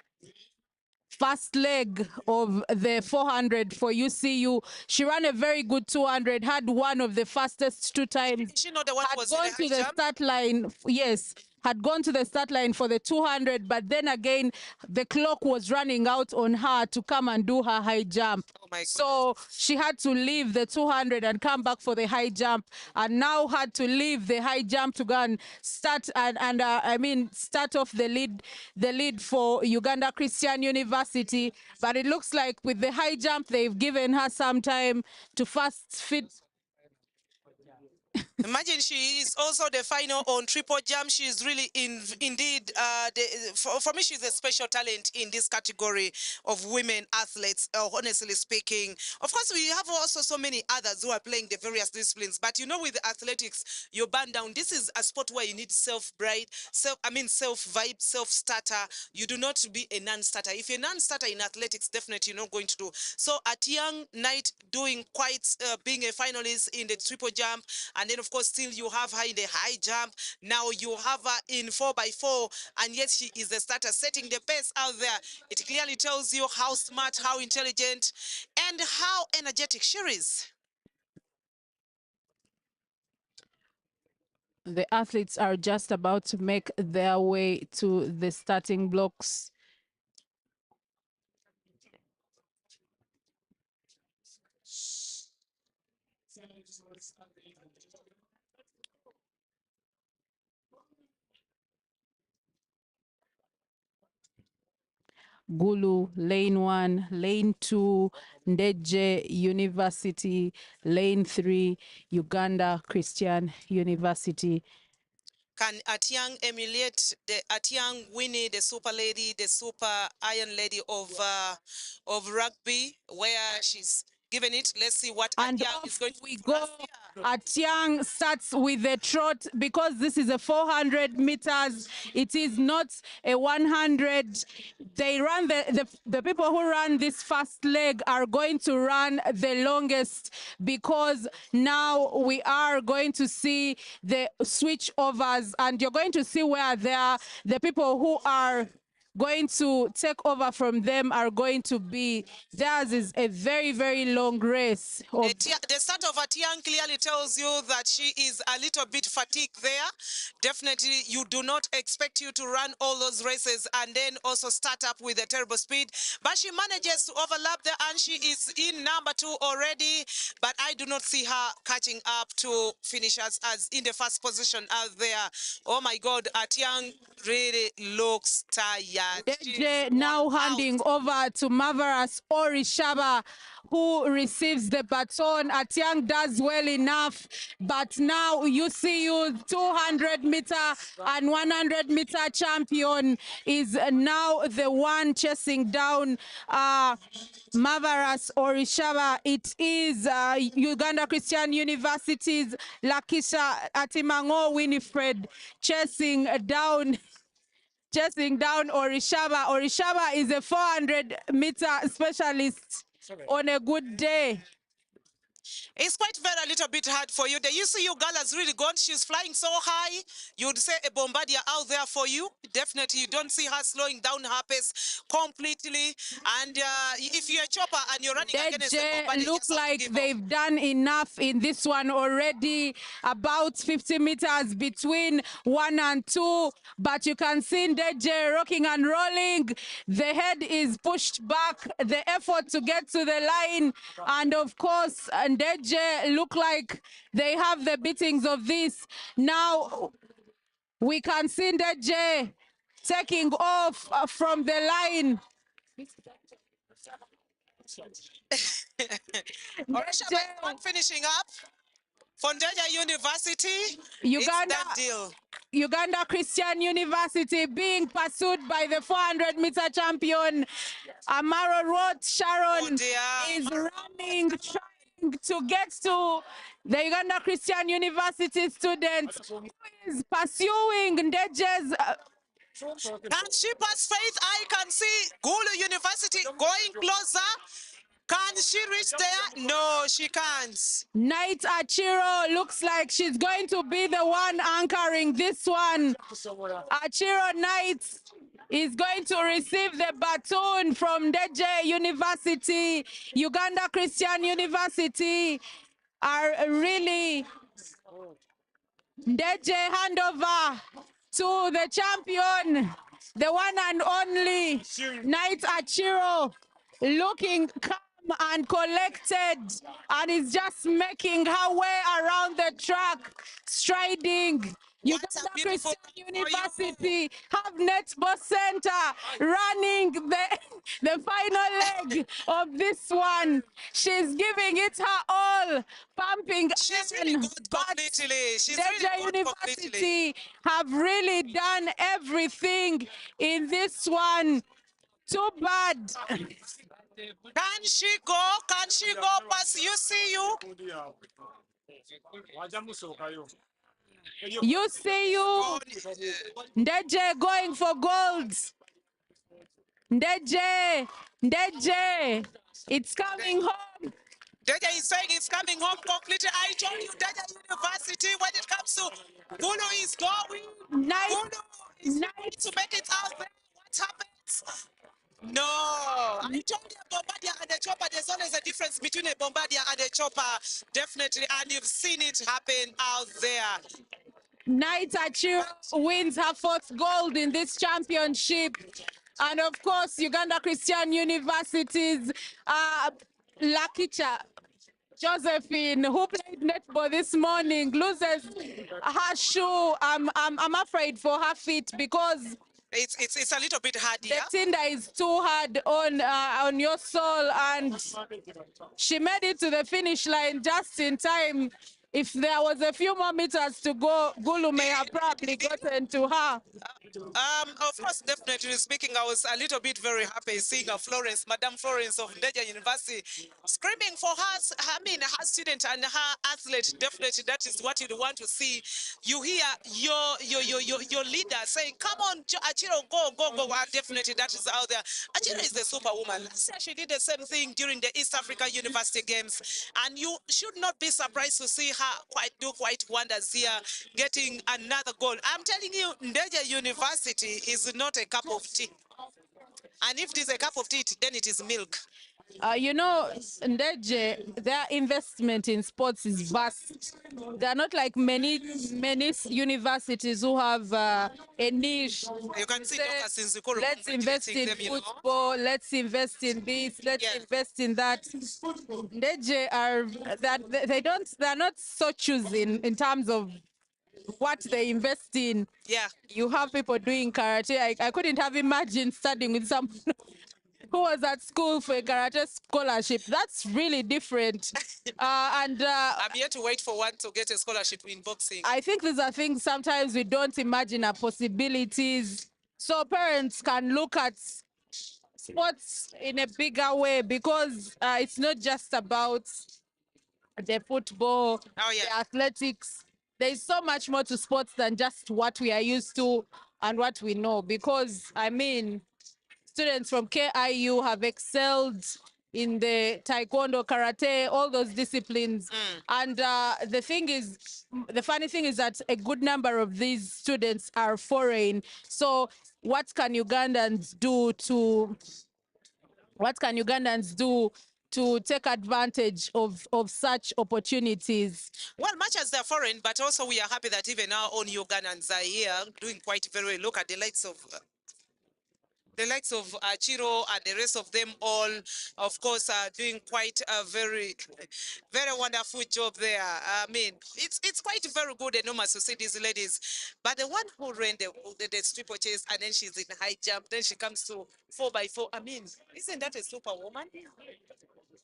first leg of the 400 for UCU. She ran a very good 200, had one of the fastest 2 times. is she not the one who was Had in gone the to high the jump? start line, yes, had gone to the start line for the 200, but then again, the clock was running out on her to come and do her high jump. Oh my So she had to leave the 200 and come back for the high jump, and now had to leave the high jump to go and start start off the lead for Uganda Christian University. But it looks like with the high jump, they've given her some time to fast fit. Imagine she is also the final on triple jump. She is really indeed, for me, she's a special talent in this category of women athletes, honestly speaking. Of course, we have also so many others who are playing the various disciplines. But you know, with athletics, you burn down. This is a sport where you need self-vibe, self-starter. You do not be a non-starter. If you're a non-starter in athletics, definitely you're not going to do. So at Young Knight doing quite, being a finalist in the triple jump, and then of course still you have her in the high jump. Now you have her in 4x4, and yet she is the starter setting the pace out there. It clearly tells you how smart, how intelligent, and how energetic she is. The athletes are just about to make their way to the starting blocks. Gulu, lane 1, lane 2, Ndeje University, lane 3, Uganda Christian University. Can Atiang emulate the Atiang Winnie, the super lady, the super iron lady of rugby, where she's given it? Let's see what And Atiang is off going to we do for go. us here. Atiang starts with the trot because this is a 400 meters. It is not a 100. They run the people who run this first leg are going to run the longest because now we are going to see the switch overs and you're going to see where there are the people who are going to take over from them are going to be. Theirs is a very, very long race. The start of Atiang clearly tells you that she is a little bit fatigued there. Definitely, you do not expect you to run all those races and then also start up with a terrible speed. But she manages to overlap there and she is in number 2 already. But I do not see her catching up to finishers as in the first position out there. Oh my God, Atiang really looks tired. DJ now handing over to Marvelous Orishaba, who receives the baton. Atiang does well enough, but now you see you 200 meter and 100 meter champion is now the one chasing down Marvelous Orishaba. It is Uganda Christian University's Lakisha Atimango Winifred chasing down Orishaba. Orishaba is a 400 meter specialist on a good day. It's quite very a little bit hard for you. The UCU girl has really gone. She's flying so high. You'd say a bombardier out there for you. Definitely, you don't see her slowing down her pace completely. And if you're a chopper and you're running against a bombardier, They look like they've done enough in this one already. About 50 meters between 1 and 2. But you can see Ndeje rocking and rolling. The head is pushed back. The effort to get to the line. And of course, Ndeje look like they have the beatings of this. Now we can see Ndeje taking off from the line. Orishaba is not finishing up. Fondeja University, Uganda, it's that deal. Uganda Christian University being pursued by the 400 meter champion Amaro Roth Sharon is running, trying to get to the Uganda Christian University students who is pursuing Ndeje's Can she pass Faith? I can see Gulu University going closer. Can she reach there? No, she can't. Knight Achiro. Looks like she's going to be the one anchoring this one. Achiro Knight is going to receive the baton from Ndeje University. Uganda Christian University are really Ndeje handover to the champion, the one and only Knight Achiro, looking calm and collected, and is just making her way around the track, striding. Uganda Christian University have Netball Center running the final leg of this one. She's giving it her all, pumping. She's really good completely. She's really good University completely. have really done everything in this one. Too bad. Can she go? Can she go past UCU? You see you, Ndeje going for gold. Ndeje, it's coming home. Deja is saying it's coming home completely. I told you, Deja University, when it comes to Gulu is going. Gulu is going to make it out there. What happens? No, I told you a bombardier and a chopper. There's always a difference between a bombardier and a chopper, definitely, and you've seen it happen out there. Knight Achiro wins her 4th gold in this championship. And of course, Uganda Christian University's Lakicha Josephine, who played netball this morning, loses her shoe. I'm afraid for her feet because it's a little bit hard the here. tinder is too hard on your soul, and she made it to the finish line just in time. If there was a few more meters to go, Gulu may have probably gotten to her. Of course, definitely speaking, I was a little bit very happy seeing Florence, Madame Florence of Ndeja University, screaming for her, I mean, her student and her athlete. Definitely, that is what you'd want to see. You hear your leader saying, "Come on, Achiro, go, go, go." Definitely, that is out there. Achiro is the superwoman. Last year, she did the same thing during the East Africa University Games, and you should not be surprised to see her do quite wonders here, getting another goal. I'm telling you, Ndeja University is not a cup of tea. And if it is a cup of tea, then it is milk. You know, Ndeje, their investment in sports is vast. They are not like many universities who have a niche. You can see Say, Dr. Sinzikoro let's invest in congratulating them, you know. football, let's invest in this, let's Yeah. invest in that. Ndeje are that they're not so choosing in terms of what they invest in. Yeah. You have people doing karate. I couldn't have imagined studying with someone who was at school for a karate scholarship. That's really different. I'm here to wait for one to get a scholarship in boxing. I think these are things sometimes we don't imagine are possibilities. So parents can look at sports in a bigger way because it's not just about the football, Oh, yeah. the athletics. There's so much more to sports than just what we are used to and what we know. Because, I mean, students from KIU have excelled in the taekwondo, karate, all those disciplines. And the funny thing is that a good number of these students are foreign. So what can Ugandans do to take advantage of such opportunities? Well, much as they're foreign, but also we are happy that even our own Ugandans are here doing quite very well. Look at the likes of Chiro and the rest of them all, of course, are doing quite a very, very wonderful job there. I mean, it's quite very good and enormous to see these ladies. But the one who ran the steeplechase and then she's in high jump, then she comes to 4x4. I mean, isn't that a superwoman?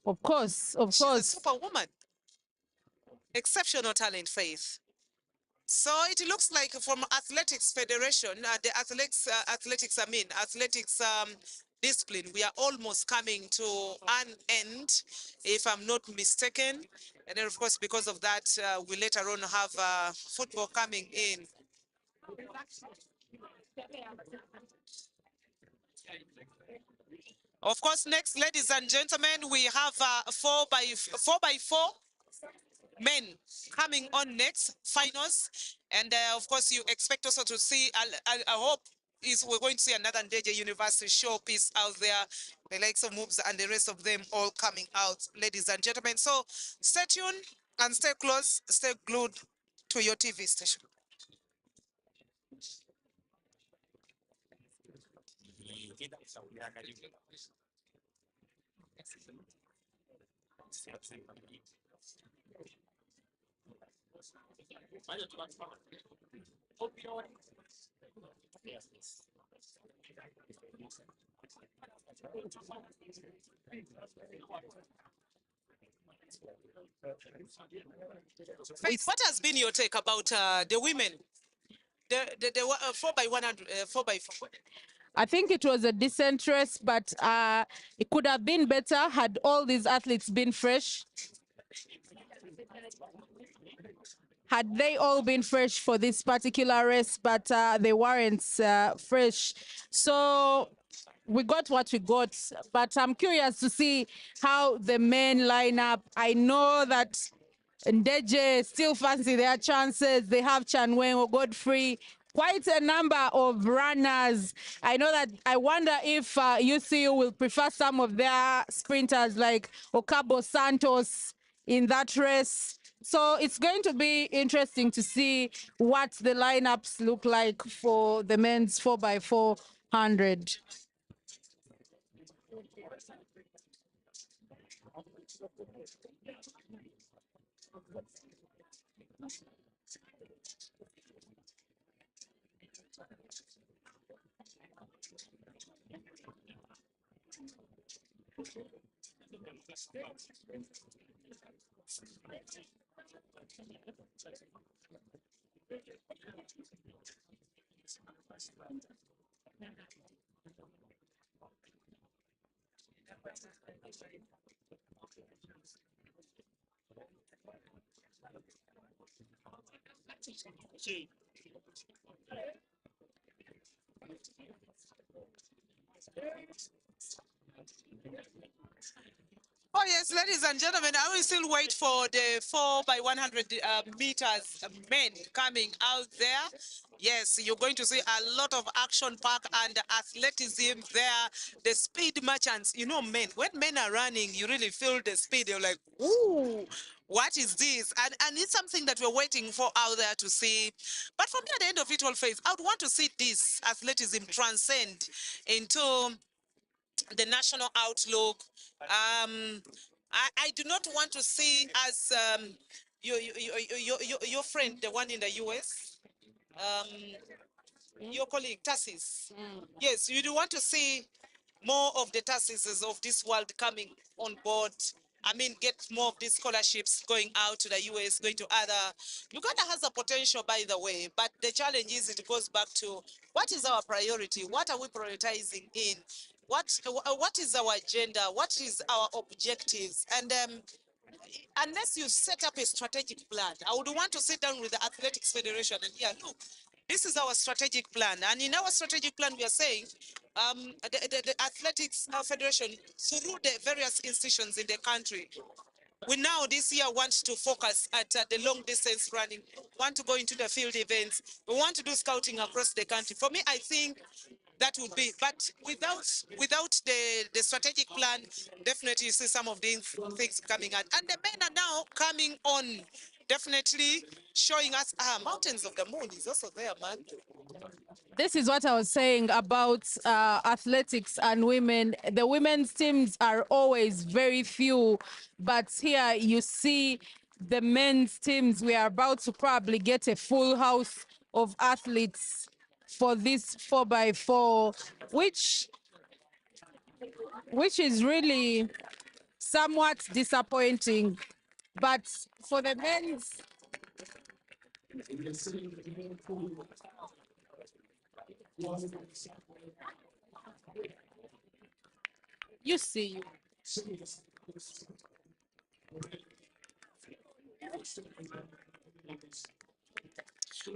Of course, of She's a course. superwoman. Exceptional talent, Faith. So it looks like from Athletics Federation, the athletics discipline, we are almost coming to an end, if I'm not mistaken. And then, of course, because of that, we later on have football coming in. Of course, next, ladies and gentlemen, we have 4x4 men coming on next finals, and of course you expect also to see I hope is we're going to see another Ndeje University showpiece out there, the likes of moves and the rest of them all coming out, ladies and gentlemen. So stay tuned and stay close, stay glued to your TV station. Faith, what has been your take about the women? The 4x100, 4x4. I think it was a decent race, but it could have been better had all these athletes been fresh. Had they all been fresh for this particular race, but they weren't fresh. So we got what we got, but I'm curious to see how the men line up. I know that Ndeje still fancy their chances. They have Chanwengo, Godfrey, quite a number of runners. I know that I wonder if UCU will prefer some of their sprinters like Okabo Santos in that race. So it's going to be interesting to see what the lineups look like for the men's 4x400. Oh yes, ladies and gentlemen, I will still wait for the 4 by 100 meters men coming out there. Yes, you're going to see a lot of action park and athleticism there. The speed merchants, you know, men, when men are running, you really feel the speed. You're like, ooh, what is this? And it's something that we're waiting for out there to see. But for me, at the end of it all, phase, I would want to see this athleticism transcend into the national outlook. I do not want to see as your friend, the one in the US, um, your colleague, Tassis. Yes, you do want to see more of the Tassises of this world coming on board. I mean, get more of these scholarships going out to the US, going to other. Uganda has the potential, by the way, but the challenge is it goes back to what is our priority? What are we prioritizing in? What is our agenda? What is our objectives? And unless you set up a strategic plan, I would want to sit down with the Athletics Federation and yeah, look, this is our strategic plan. And in our strategic plan, we are saying the Athletics Federation, through the various institutions in the country, we now this year want to focus at the long distance running, want to go into the field events, we want to do scouting across the country. For me, I think that would be, but without the strategic plan, definitely you see some of these things coming out. And the men are now coming on, definitely showing us, Mountains of the Moon is also there, man. This is what I was saying about athletics and women. The women's teams are always very few, but here you see the men's teams. We are about to probably get a full house of athletes for this 4x4, which is really somewhat disappointing. But for the men's, you see,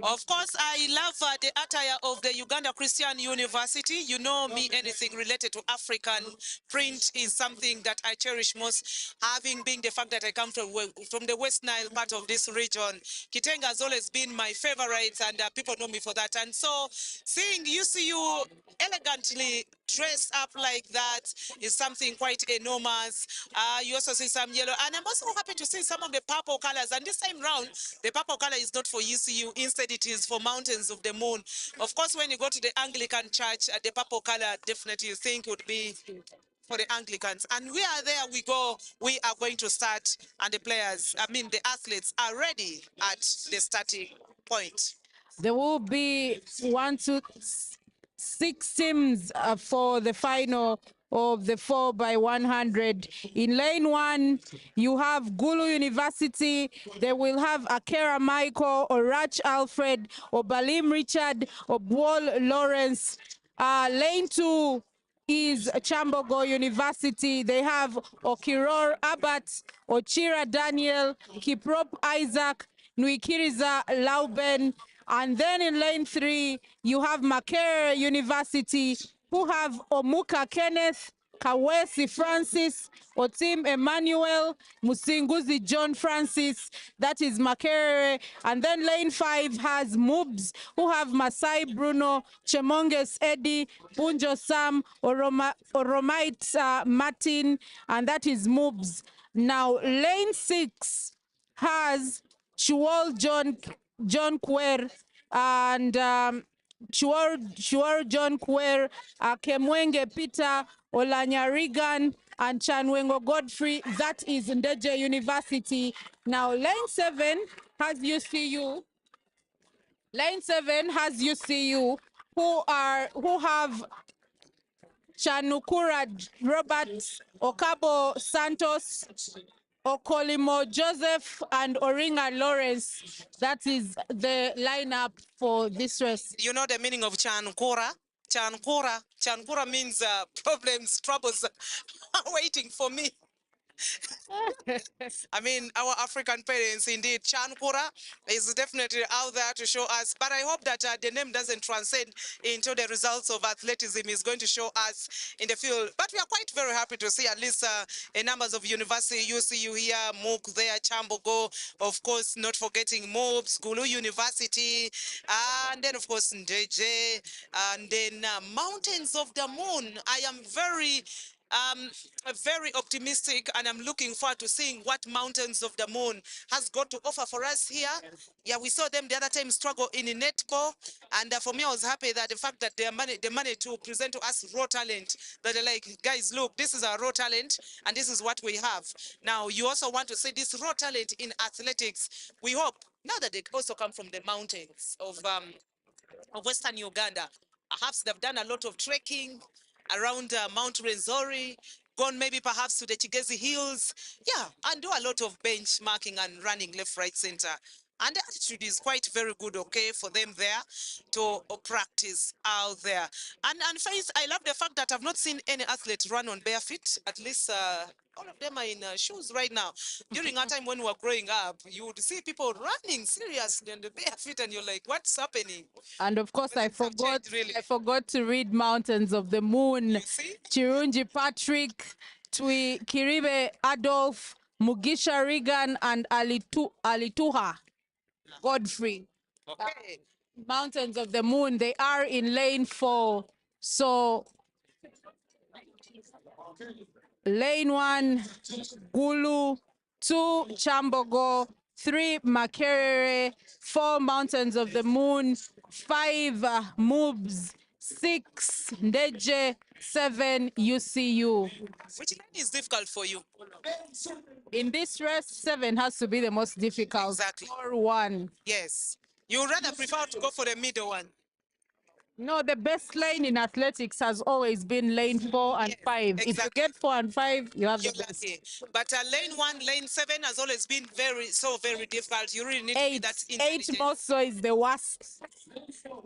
Of course, I love the attire of the Uganda Christian University. You know me, anything related to African print is something that I cherish most, having been the fact that I come from the West Nile part of this region. Kitenga has always been my favorite, and people know me for that. And so seeing UCU elegantly dressed up like that is something quite enormous. You also see some yellow, and I'm also happy to see some of the purple colors. And this time round, the purple color is not for UCU. Instead, it is for Mountains of the Moon. Of course, when you go to the Anglican Church, the purple color definitely you think would be for the Anglicans. And we are there, we go, we are going to start, and the players, I mean, the athletes are ready at the starting point. there will be 1 to 6 teams for the final of the 4x100. In lane 1, you have Gulu University. They will have Akera Michael, or Rach Alfred, or Balim Richard, or Bwol Lawrence. Lane 2 is Chambogo University. They have Okiror Abat, Ochira Daniel, Kiprop Isaac, Nuikiriza Lauben. And then in lane 3, you have Makerere University, who have Omuka Kenneth, Kawesi Francis, Otim Emmanuel, Musinguzi John Francis, that is Makerere. And then lane 5 has Moobs, who have Masai Bruno, Chemonges Eddie, Punjo Sam, Oromite Martin, and that is Moobs. Now lane 6 has Chuol John Kwer and Chuor John Kwer, Kemwenge Peter, Olanya Regan, and Chanwengo Godfrey. That is Ndeje University. Now lane 7 has UCU. Lane 7 has UCU, who have Chanukura Robert, Okabo Santos, Okolimo Joseph and Oringa Lawrence. That is the lineup for this race. You know the meaning of Chankura? Chankura. Chankura means problems, troubles waiting for me. I mean, our African parents, indeed, Chankura is definitely out there to show us. But I hope that the name doesn't transcend into the results of athleticism. Is going to show us in the field. But we are quite very happy to see at least numbers of university. You see you here, Mook there, Chambogo, of course, not forgetting Mobs, Gulu University, and then, of course, Ndeje, and then Mountains of the Moon. I am very optimistic, and I'm looking forward to seeing what Mountains of the Moon has got to offer for us here. Yeah, we saw them the other time struggle in Netco, and for me, I was happy that the fact that the money to present to us raw talent, that they're like, guys, look, this is our raw talent, and this is what we have. Now, you also want to see this raw talent in athletics. We hope now that they also come from the mountains of Western Uganda. Perhaps they've done a lot of trekking around Mount Renzori, gone maybe perhaps to the Chigezi Hills, yeah, and do a lot of benchmarking and running left, right, center. And the attitude is quite very good, okay, for them there to practice out there. And Faith, I love the fact that I've not seen any athlete run on bare feet. At least all of them are in shoes right now. During our time when we were growing up, you would see people running seriously on the bare feet, and you're like, what's happening? And of course, I Things have forgot, changed, really. I forgot to read Mountains of the Moon. You see? Chirunji Patrick, Tui Kiribe Adolf, Mugisha Regan, and Alituha Godfrey. Okay. Mountains of the Moon, they are in lane 4. So lane 1, Gulu, 2, Chambogo, 3, Makerere, 4, Mountains of the Moon, 5, Moobs, 6, Ndeje, 7, UCU. Which line is difficult for you? In this race, 7 has to be the most difficult. Exactly. Or 1. Yes. You would rather prefer to go for the middle one. No, the best lane in athletics has always been lane 4 and Yes, 5. If you exactly. get 4 and 5, you have You're the best. lucky. But lane 1, lane 7 has always been very difficult. You really need to be 8, that 8 intelligent. more so is the worst.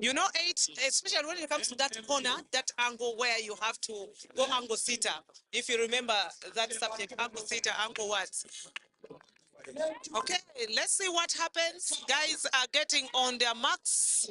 You know, 8, especially when it comes to that corner, that angle where you have to go angle seater. If you remember that subject, angle seater, angle what? Okay, let's see what happens. Guys are getting on their marks.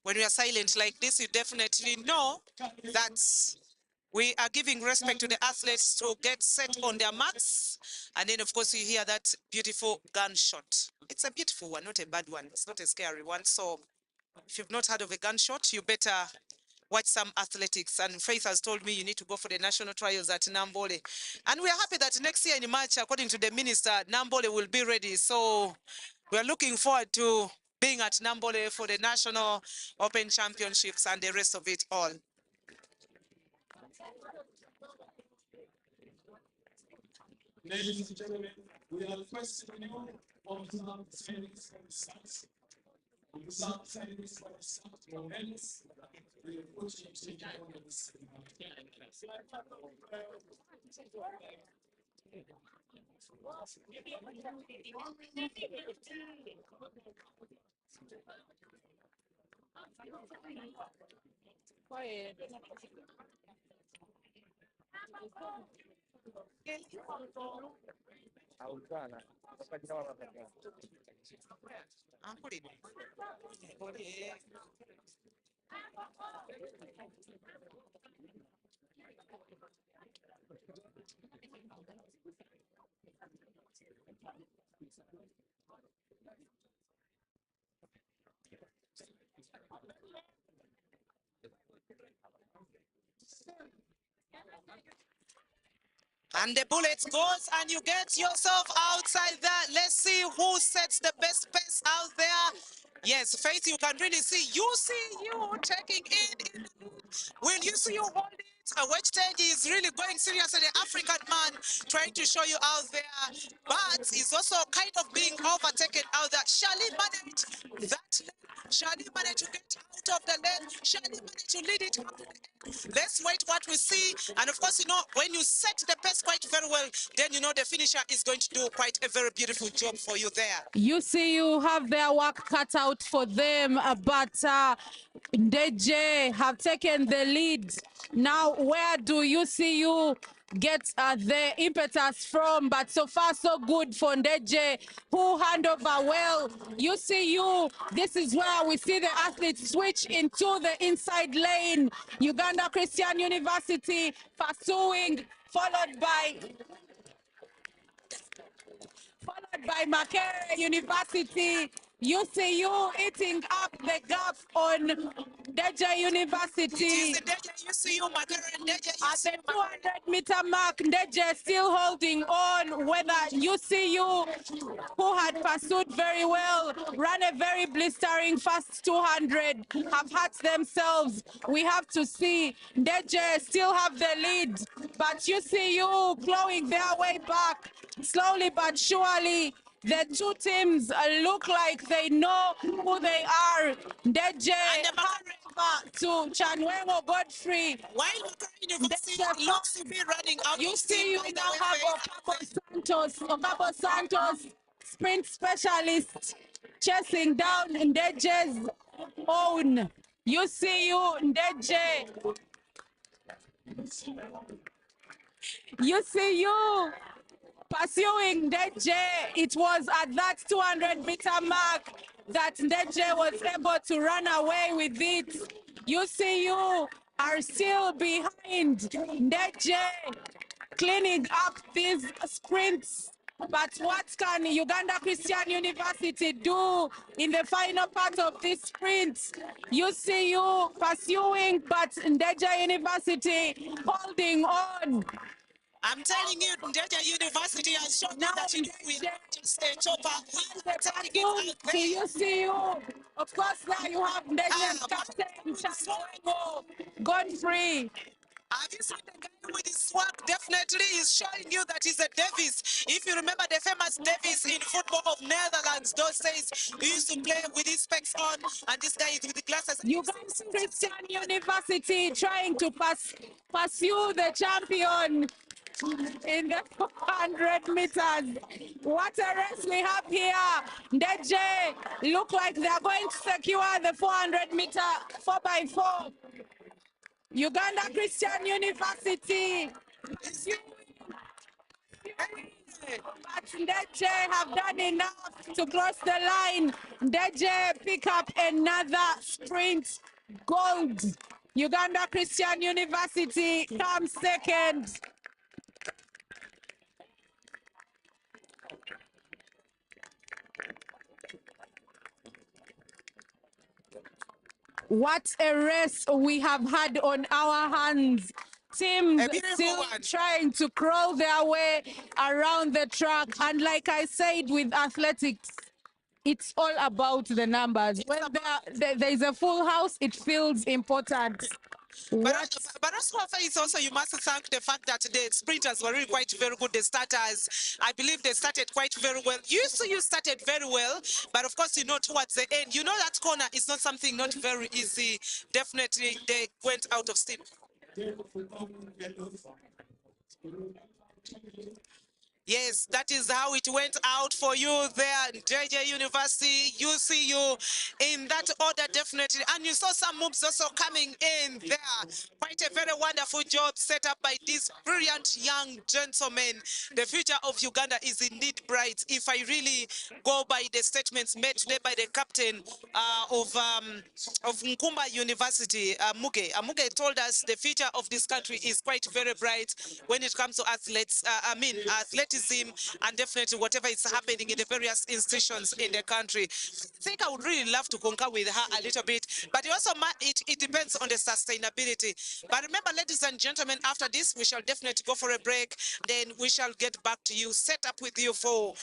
When we are silent like this, you definitely know that we are giving respect to the athletes to get set on their marks. And then, of course, you hear that beautiful gunshot. It's a beautiful one, not a bad one. It's not a scary one. So if you've not heard of a gunshot, you better watch some athletics. And Faith has told me you need to go for the national trials at Nambole. And we are happy that next year in March, according to the minister, Nambole will be ready. So we are looking forward to being at Nambole for the National Open Championships and the rest of it all. Ladies and gentlemen, we are requesting you all to have the trainings for the start. We will start trainings for the start for men's. We are pushing to get on this. And the bullet goes and you get yourself outside there. Let's see who sets the best pace out there. Yes, Faith, you can really see. You see you taking in the lead. Will you see you hold it? Which stage is really going seriously. The African man trying to show you out there. But he's also kind of being overtaken out there. Shall he manage that lane? Shall he manage to get out of the lane? Shall he manage to lead it up to the end? Let's wait what we see. And of course, you know, when you set the pace quite very well, then you know the finisher is going to do quite a very beautiful job for you there. You see, you have their work cut out for them, but DJ have taken the lead. Now, where do you see you get the impetus from? But so far, so good for DJ, who hand over well. You see you, this is where we see the athletes switch into the inside lane. Uganda Christian University pursuing, followed by Makerere University. UCU eating up the gap on Deja University. It is the Deja UCU, Makerere and Deja At the UCU. 200-meter mark, Deja still holding on, whether UCU, who had pursued very well, ran a very blistering fast 200, have hurt themselves. We have to see. Deja still have the lead, but UCU clawing their way back, slowly but surely. The two teams look like they know who they are. Deje to Chanwengo Godfrey. While Makerere University looks to be running out You of see, steam you by the now way, have Okabo Santos, sprint specialist, chasing down Ndeje's own. You see, you Ndeje. You see, you pursuing Ndeje. It was at that 200-meter mark that Ndeje was able to run away with it. You see, you are still behind Ndeje, cleaning up these sprints. But what can Uganda Christian University do in the final part of this sprint? You see you pursuing, but Ndeja University holding on. I'm telling you, Deja University has shown you that you do with just a chopper. Taking it out Do there. you see you? Of course, now you have Ndeja's but captain, Chanwengo Godfrey. have you seen the guy with his swag? Definitely is showing you that he's a Davis. If you remember the famous Davis in football of Netherlands, those days he used to play with his specs on, and this guy is with the glasses. Uganda Christian University trying to pursue the champion in the 400 meters. What a race we have here. Ndeje look like they're going to secure the 400 meter 4x4. Uganda Christian University. But Ndeje have done enough to cross the line. Ndeje pick up another sprint gold. Uganda Christian University comes second. What a race we have had on our hands. Teams still trying to crawl their way around the track. And like I said with athletics, it's all about the numbers. When there is a full house, it feels important. But also, Faith, also you must thank the fact that the sprinters were really quite very good. The starters, I believe they started quite very well. You started very well, but of course, you know, towards the end, you know that corner is not something not very easy. Definitely, they went out of steam. Yes, that is how it went out for you there, JJ University, UCU, in that order, definitely. And you saw some moves also coming in there. Quite a very wonderful job set up by this brilliant young gentleman. The future of Uganda is indeed bright. If I really go by the statements made today by the captain of Nkumba University, Muge. Muge told us the future of this country is quite very bright when it comes to athletes. Athletics patriotism and definitely whatever is happening in the various institutions in the country. I think I would really love to concur with her a little bit, but it also it depends on the sustainability. But remember, ladies and gentlemen, after this, we shall definitely go for a break. Then we shall get back to you, set up with you for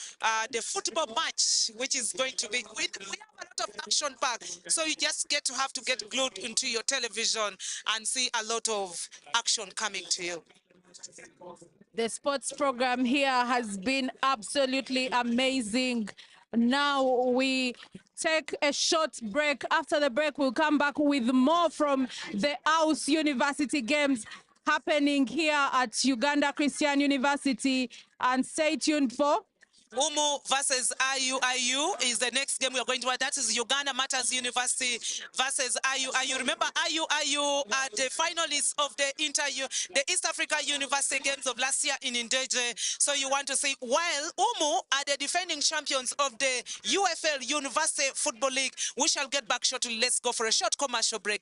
the football match, which is going to be, we have a lot of action pack. So you just have to get glued into your television and see a lot of action coming to you. The sports program here has been absolutely amazing. Now we take a short break. After the break, we'll come back with more from the AUUS University Games happening here at Uganda Christian University. And stay tuned for UMU versus AUUS is the next game we are going to watch. That is Uganda Matters University versus AUUS. Remember, AUUS are the finalists of the East Africa University Games of last year in Ndeje. So you want to see, while UMU are the defending champions of the UFL University Football League. We shall get back shortly. Let's go for a short commercial break.